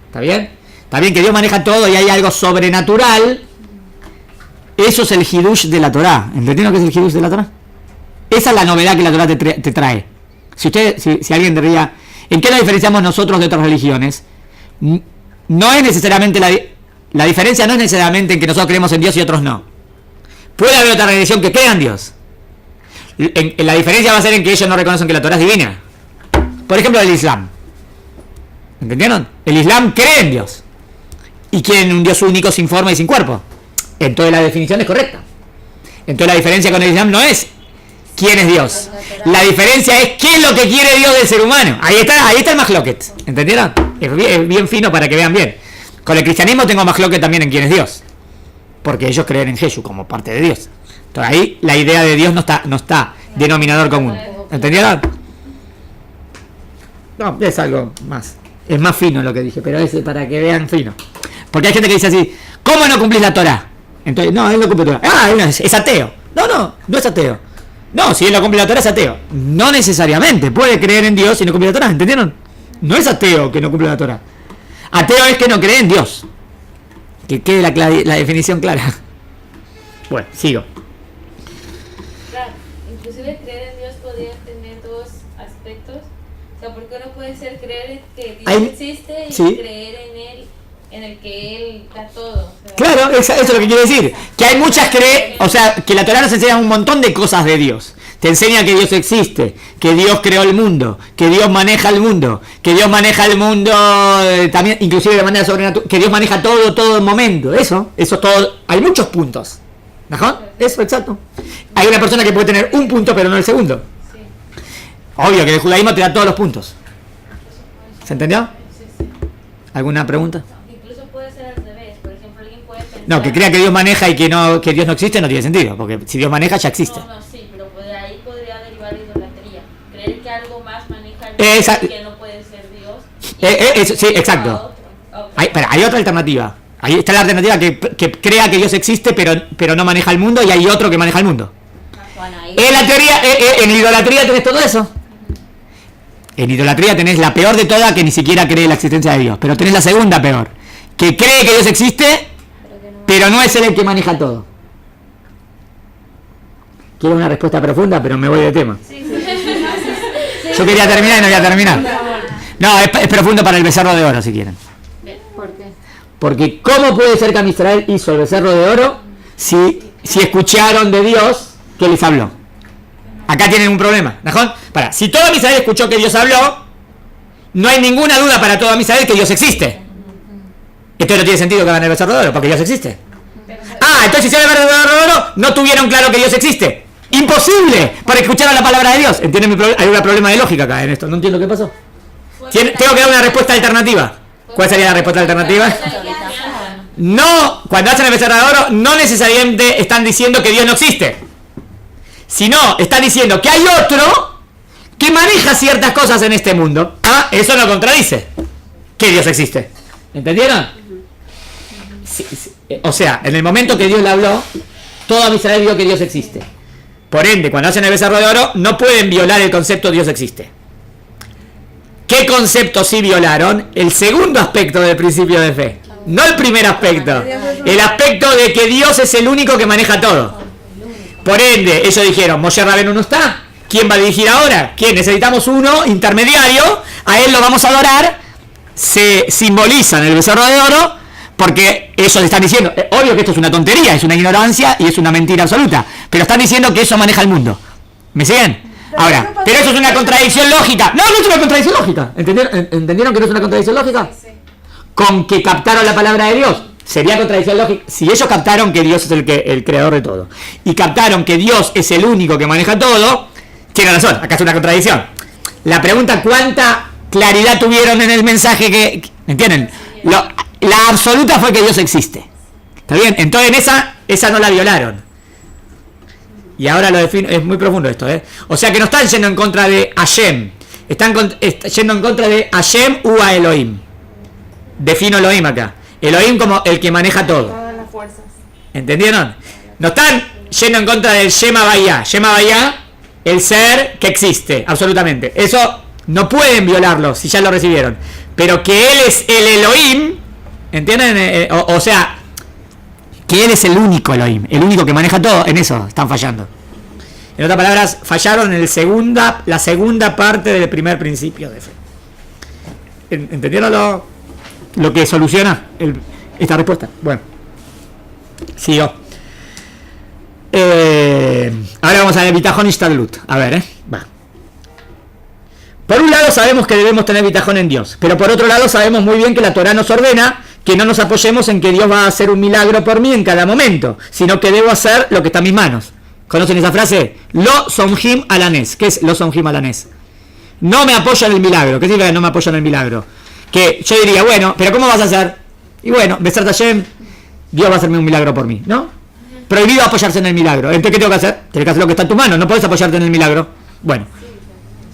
¿Está bien? Está bien que Dios maneja todo y hay algo sobrenatural. Eso es el hidush de la Torah. ¿Entendieron qué es el hidush de la Torah? Esa es la novedad que la Torah te trae. Si alguien diría, ¿en qué nos diferenciamos nosotros de otras religiones? No es necesariamente la diferencia no es necesariamente en que nosotros creemos en Dios y otros no. Puede haber otra religión que crea en Dios. La diferencia va a ser en que ellos no reconocen que la Torah es divina. Por ejemplo, el Islam. ¿Entendieron? El Islam cree en Dios y quiere un Dios único, sin forma y sin cuerpo. Entonces la definición es correcta. Entonces la diferencia con el Islam no es quién es Dios. La diferencia es qué es lo que quiere Dios del ser humano. Ahí está el majloquet. ¿Entendieron? Es bien fino para que vean bien. Con el cristianismo tengo majloquet también en quién es Dios. Porque ellos creen en Jesús como parte de Dios. Entonces ahí la idea de Dios no está denominador común. ¿Entendieron? No, es algo más. Es más fino lo que dije, pero es para que vean fino. Porque hay gente que dice así, ¿cómo no cumplís la Torah? Entonces, no, él no cumple la Torah. Él es ateo. No es ateo. No, si él no cumple la Torah es ateo. No necesariamente. Puede creer en Dios y no cumple la Torah. ¿Entendieron? No es ateo que no cumple la Torah. Ateo es que no cree en Dios. Que quede la definición clara. Bueno, sigo. Claro, inclusive creer en Dios podría tener dos aspectos. O sea, porque uno puede ser creer que Dios Hay- existe y sí. creer en Él, en el que Él da todo. O sea, Claro, eso es lo que quiero decir. Que hay muchas o sea, que la Torá nos enseña un montón de cosas de Dios. Te enseña que Dios existe, que Dios creó el mundo, que Dios maneja el mundo, también, inclusive de manera sobrenatural, que Dios maneja todo el momento. Eso todo. Hay muchos puntos. ¿Mejor? Eso, exacto. Hay una persona que puede tener un punto, pero no el segundo. sí. Obvio que el judaísmo te da todos los puntos. ¿Se entendió? ¿Alguna pregunta? Incluso puede ser al revés. Por ejemplo, alguien puede pensar... No, que crea que Dios maneja y que Dios no existe no tiene sentido, porque si Dios maneja ya existe. No, sí, pero de ahí podría derivar idolatría. Creer que algo más maneja el mundo Exacto. y que no puede ser Dios. Sí, exacto. Hay otra alternativa. Ahí está la alternativa que crea que Dios existe, pero no maneja el mundo, y hay otro que maneja el mundo. Bueno, ahí. En la teoría, en idolatría tenés todo eso. En idolatría tenés la peor de todas, que ni siquiera cree en la existencia de Dios. Pero tenés la segunda peor, que cree que Dios existe, pero no es él el que maneja todo. Quiero una respuesta profunda, pero me voy de tema. Yo quería terminar y no voy a terminar. No, es profundo para el becerro de oro, si quieren. ¿Por qué? Porque ¿cómo puede ser que Am Israel hizo el becerro de oro si escucharon de Dios que les habló? Acá tienen un problema, ¿no? Si todo Am Israel escuchó que Dios habló, no hay ninguna duda para todo Am Israel que Dios existe. Esto no tiene sentido que hagan el becerro de oro, porque Dios existe. Entonces si hicieron el becerro de oro, no tuvieron claro que Dios existe. ¡Imposible! Para escuchar la palabra de Dios. ¿Entienden? Hay un problema de lógica acá en esto. No entiendo qué pasó. Tengo que dar una respuesta alternativa. ¿Cuál sería la respuesta alternativa? No, cuando hacen el becerro de oro, no necesariamente están diciendo que Dios no existe, sino están diciendo que hay otro que maneja ciertas cosas en este mundo. Eso no contradice que Dios existe. ¿Entendieron? Sí. O sea, en el momento que Dios le habló, todo Israel vio que Dios existe. Por ende, cuando hacen el becerro de oro, no pueden violar el concepto Dios existe. ¿Qué concepto sí violaron? El segundo aspecto del principio de fe. No el primer aspecto. El aspecto de que Dios es el único que maneja todo. Por ende, ellos dijeron, Moshe Rabenu no está. ¿Quién va a dirigir ahora? ¿Quién? Necesitamos uno intermediario. A él lo vamos a adorar. Se simboliza en el becerro de oro, porque ellos están diciendo, obvio que esto es una tontería, es una ignorancia y es una mentira absoluta, pero están diciendo que eso maneja el mundo. ¿Me siguen? Ahora, pero eso es una contradicción lógica. No es una contradicción lógica. ¿Entendieron que no es una contradicción lógica? Con que captaron la palabra de Dios. Sería contradicción lógica. Si ellos captaron que Dios es el creador de todo, y captaron que Dios es el único que maneja todo, tienen razón, acá es una contradicción. La pregunta, ¿cuánta claridad tuvieron en el mensaje que ¿entienden? La absoluta fue que Dios existe. ¿Está bien? Entonces esa no la violaron. Y ahora lo defino, es muy profundo esto, O sea que no están yendo en contra de Hashem, están yendo en contra de Hashem u a Elohim. Defino Elohim acá. Elohim como el que maneja todo. Todas las fuerzas. ¿Entendieron? No están yendo en contra del Shema Bayá. Shema Bayá, el ser que existe, absolutamente. Eso no pueden violarlo si ya lo recibieron. Pero que él es el Elohim, ¿entienden? O sea, que él es el único Elohim, el único que maneja todo, en eso están fallando. En otras palabras, fallaron en la segunda parte del primer principio de fe. ¿Entendieron lo que soluciona esta respuesta? Bueno, sigo. Ahora vamos a ver Bitajón y Shtadlut. A ver, va. Por un lado sabemos que debemos tener bitajón en Dios, pero por otro lado sabemos muy bien que la Torá nos ordena que no nos apoyemos en que Dios va a hacer un milagro por mí en cada momento, sino que debo hacer lo que está en mis manos. ¿Conocen esa frase? Lo somjim alanes. ¿Qué es lo somjim alanes? No me apoyo en el milagro. ¿Qué significa que no me apoyo en el milagro? Que yo diría, bueno, pero ¿cómo vas a hacer? Y bueno, Besar Hashem, Dios va a hacerme un milagro por mí, ¿no? Prohibido apoyarse en el milagro. Entonces, ¿qué tengo que hacer? Tienes que hacer lo que está en tu mano, no puedes apoyarte en el milagro. Bueno,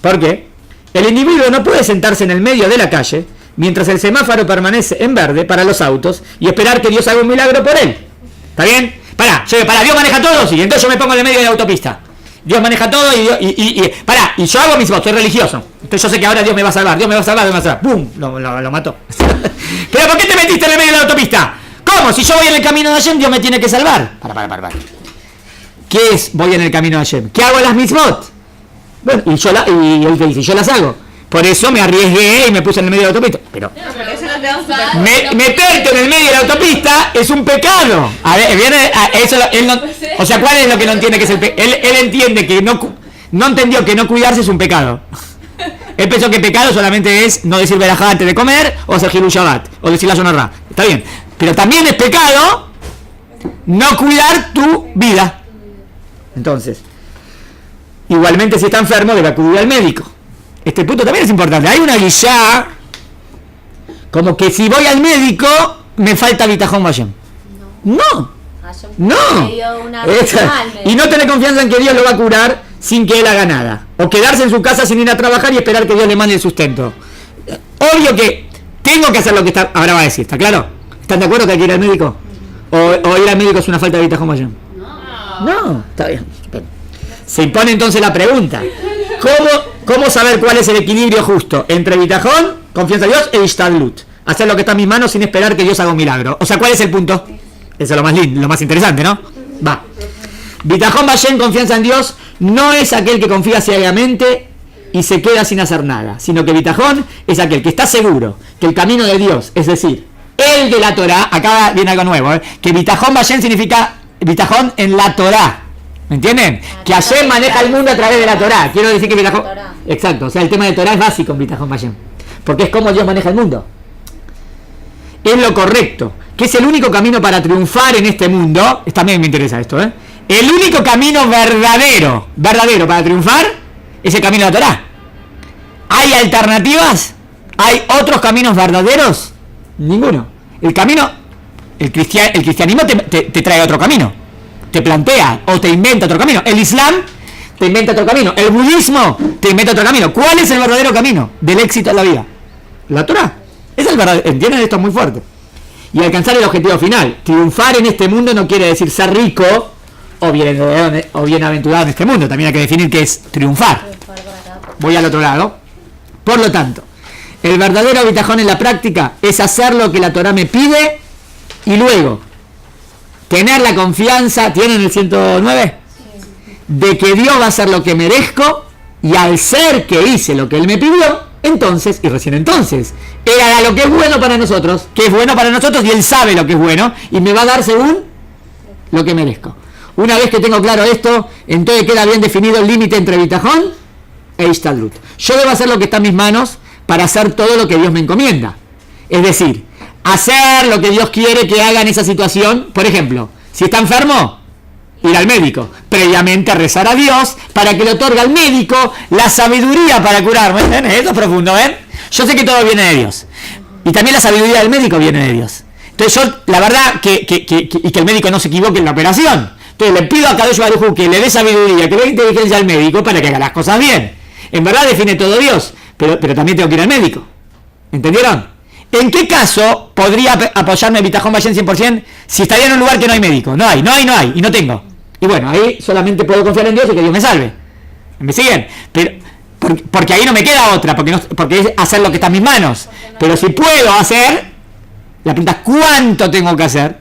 ¿por qué? El individuo no puede sentarse en el medio de la calle mientras el semáforo permanece en verde para los autos y esperar que Dios haga un milagro por él. ¿Está bien? Dios maneja todo, sí, entonces yo me pongo en el medio de la autopista. Dios maneja todo y yo hago mis votos, soy religioso. Entonces yo sé que ahora Dios me va a salvar, ¡pum! Lo mató. ¿Pero por qué te metiste en el medio de la autopista? ¿Cómo? Si yo voy en el camino de Hashem, Dios me tiene que salvar. Para. ¿Qué es voy en el camino de Hashem? ¿Qué hago en las mitzvot? Bueno, y él te dice, yo las hago. Por eso me arriesgué y me puse en el medio de la autopista. Pero eso no te da un super... meterte en el medio de la autopista es un pecado. A ver, o sea, ¿cuál es lo que no entiende que es el pecado? Él entiende que no entendió que no cuidarse es un pecado. Él pensó que pecado solamente es no decir verajá antes de comer, o hacer Hilul Shabbat, o decir la Shonará. Está bien. Pero también es pecado no cuidar tu vida. Entonces, igualmente si está enfermo debe acudir al médico. Este punto también es importante. Hay una guisá como que si voy al médico me falta bitajón Hashem. No. Y no tener confianza en que Dios lo va a curar sin que él haga nada. O quedarse en su casa sin ir a trabajar y esperar que Dios le mande el sustento. Obvio que tengo que hacer lo que está... Ahora va a decir, ¿está claro? ¿Están de acuerdo que hay que ir al médico? ¿O ir al médico es una falta de bitajón Hashem? No, está bien. Se impone entonces la pregunta. ¿Cómo saber cuál es el equilibrio justo entre bitajón, confianza en Dios, e ishtadlut? Hacer lo que está en mis manos sin esperar que Dios haga un milagro. O sea, ¿cuál es el punto? Eso es lo más lindo, lo más interesante, ¿no? Va. Bitajón Hashem, confianza en Dios, no es aquel que confía ciegamente y se queda sin hacer nada, sino que bitajón es aquel que está seguro que el camino de Dios, es decir, el de la Torah, acá viene algo nuevo, que bitajón Hashem significa bitajón en la Torah. ¿Me entienden? Que Hashem maneja el mundo a través de la Torah. Quiero decir que bitajón... Exacto, o sea, el tema de Torah es básico en bitajón Hashem, porque es como Dios maneja el mundo. Es lo correcto, que es el único camino para triunfar en este mundo. También me interesa esto, ¿eh? El único camino verdadero para triunfar es el camino de la Torah. ¿Hay alternativas? ¿Hay otros caminos verdaderos? Ninguno. El cristianismo te trae otro camino. Te plantea o te inventa otro camino. El Islam te inventa otro camino. El budismo te inventa otro camino. ¿Cuál es el verdadero camino del éxito en la vida? La Torah. Es el verdadero. ¿Entienden? Esto es muy fuerte. Y alcanzar el objetivo final. Triunfar en este mundo no quiere decir ser rico o bienaventurado en este mundo. También hay que definir qué es triunfar. Voy al otro lado. Por lo tanto, el verdadero bitajón en la práctica es hacer lo que la Torah me pide y luego tener la confianza, ¿tienen el 109? De que Dios va a hacer lo que merezco, y al ser que hice lo que Él me pidió, entonces, y recién entonces, Él hará lo que es bueno para nosotros, que es bueno para nosotros, y Él sabe lo que es bueno, y me va a dar según lo que merezco. Una vez que tengo claro esto, entonces queda bien definido el límite entre bitajón e ishtadlut. Yo debo hacer lo que está en mis manos para hacer todo lo que Dios me encomienda. Es decir, hacer lo que Dios quiere que haga en esa situación. Por ejemplo, si está enfermo, ir al médico. Previamente rezar a Dios para que le otorgue al médico la sabiduría para curarme. ¿Ven? Esto es profundo, ¿ven? Yo sé que todo viene de Dios. Y también la sabiduría del médico viene de Dios. Entonces yo, la verdad, que el médico no se equivoque en la operación. Entonces le pido a Kadosh Baruj Hu que le dé sabiduría, que le dé inteligencia al médico para que haga las cosas bien. En verdad define todo Dios, pero también tengo que ir al médico. ¿Entendieron? ¿En qué caso podría apoyarme bitajón Hashem 100% si estaría en un lugar que no hay médico? No hay, y no tengo. Y bueno, ahí solamente puedo confiar en Dios y que Dios me salve. ¿Me siguen? Pero, porque ahí no me queda otra, porque es hacer lo que está en mis manos. Pero si puedo hacer, la pregunta es ¿cuánto tengo que hacer?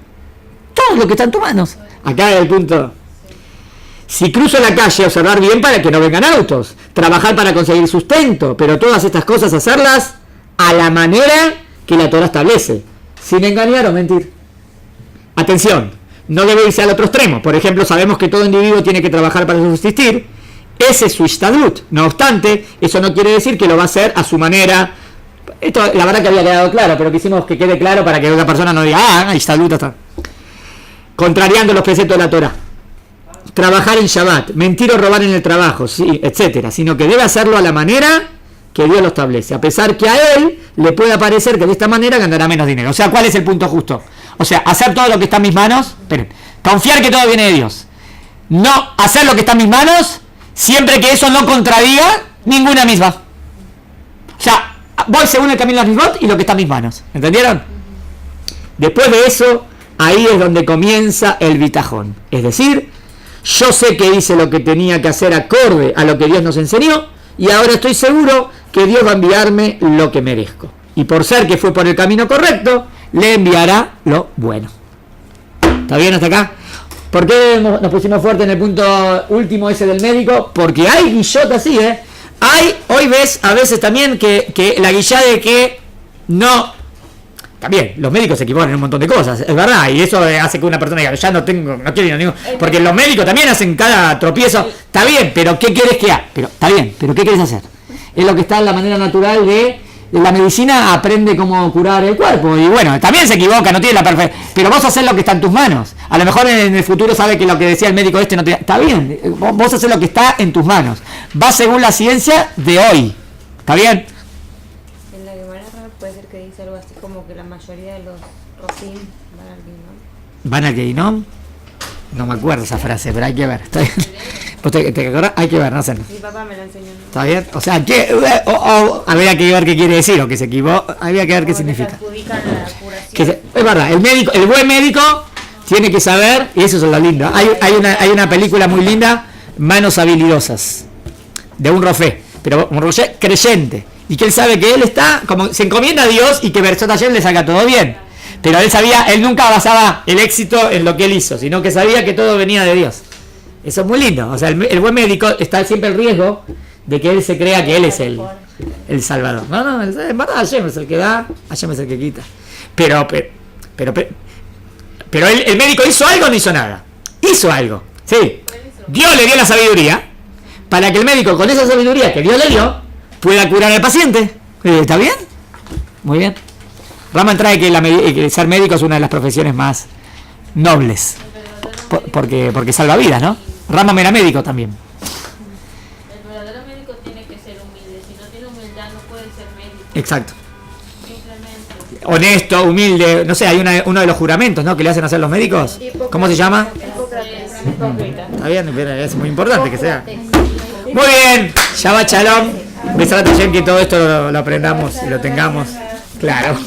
Todo lo que está en tus manos. Acá es el punto. Si cruzo la calle, observar bien para que no vengan autos. Trabajar para conseguir sustento. Pero todas estas cosas hacerlas a la manera que la Torah establece, sin engañar o mentir. Atención, no debe irse al otro extremo. Por ejemplo, sabemos que todo individuo tiene que trabajar para subsistir. Ese es su ishtadlut. No obstante, eso no quiere decir que lo va a hacer a su manera. Esto, la verdad que había quedado claro, pero quisimos que quede claro para que otra persona no diga, ishtadlut está. Contrariando los preceptos de la Torah. Trabajar en Shabbat, mentir o robar en el trabajo, sí, etcétera. Sino que debe hacerlo a la manera que Dios lo establece, a pesar que a él le pueda parecer que de esta manera ganará menos dinero. O sea, ¿cuál es el punto justo? O sea, hacer todo lo que está en mis manos, confiar que todo viene de Dios. No hacer lo que está en mis manos, siempre que eso no contradiga ninguna misma. O sea, voy según el camino de las mismot y lo que está en mis manos. ¿Entendieron? Después de eso, ahí es donde comienza el bitajón. Es decir, yo sé que hice lo que tenía que hacer acorde a lo que Dios nos enseñó, y ahora estoy seguro que Dios va a enviarme lo que merezco. Y por ser que fue por el camino correcto, le enviará lo bueno. ¿Está bien hasta acá? ¿Por qué nos pusimos fuerte en el punto último ese del médico? Porque hay guillot así, Hoy ves a veces también que la guilla de que no. También, los médicos se equivocan en un montón de cosas, es verdad, y eso hace que una persona diga, ya no quiero ir a ningún. Porque los médicos también hacen cada tropiezo. Está bien, pero ¿qué quieres que haga? Está bien, pero ¿qué quieres hacer? Es lo que está en la manera natural de la medicina, aprende cómo curar el cuerpo. Y bueno, también se equivoca, no tiene la perfección. Pero vos haces lo que está en tus manos. A lo mejor en el futuro sabe que lo que decía el médico no te. Está bien, vos haces lo que está en tus manos. Va según la ciencia de hoy. ¿Está bien? En la Gemara puede ser que dice algo así como que la mayoría de los Rosim van al Ginom. ¿Van al Ginom? No me acuerdo esa frase, pero hay que ver. ¿Está bien? ¿Te acordás? Hay que ver, no sé. Mi papá me lo enseñó. ¿Está bien? O sea, habría que ver qué quiere decir, o que se equivocó, habría que ver qué significa. Es verdad, el buen médico tiene que saber, y eso es lo lindo. Hay una película muy linda, Manos Habilidosas, de un rofé, pero un rofé creyente, y que él sabe que él está, como se encomienda a Dios y que Berzot Hashem le saca todo bien. Pero él nunca basaba el éxito en lo que él hizo, sino que sabía que todo venía de Dios. Eso es muy lindo. O sea, el buen médico está siempre el riesgo de que él se crea que él es el salvador. No, en verdad Hashem es el que da, Hashem es el que quita. Pero el médico hizo algo o no hizo nada. Hizo algo. Sí. Dios le dio la sabiduría para que el médico, con esa sabiduría que Dios le dio, pueda curar al paciente. ¿Está bien? Muy bien. Rama trae que ser médico es una de las profesiones más nobles. Porque salva vidas, ¿no? Rama era médico también. El verdadero médico tiene que ser humilde. Si no tiene humildad, no puede ser médico. Exacto. Simplemente. Honesto, humilde. No sé, hay uno de los juramentos, ¿no? Que le hacen hacer los médicos. ¿Cómo se llama? Está bien, es muy importante que sea. Muy bien. Shabbat Shalom. Besat Hashem, que todo esto lo aprendamos y lo tengamos claro.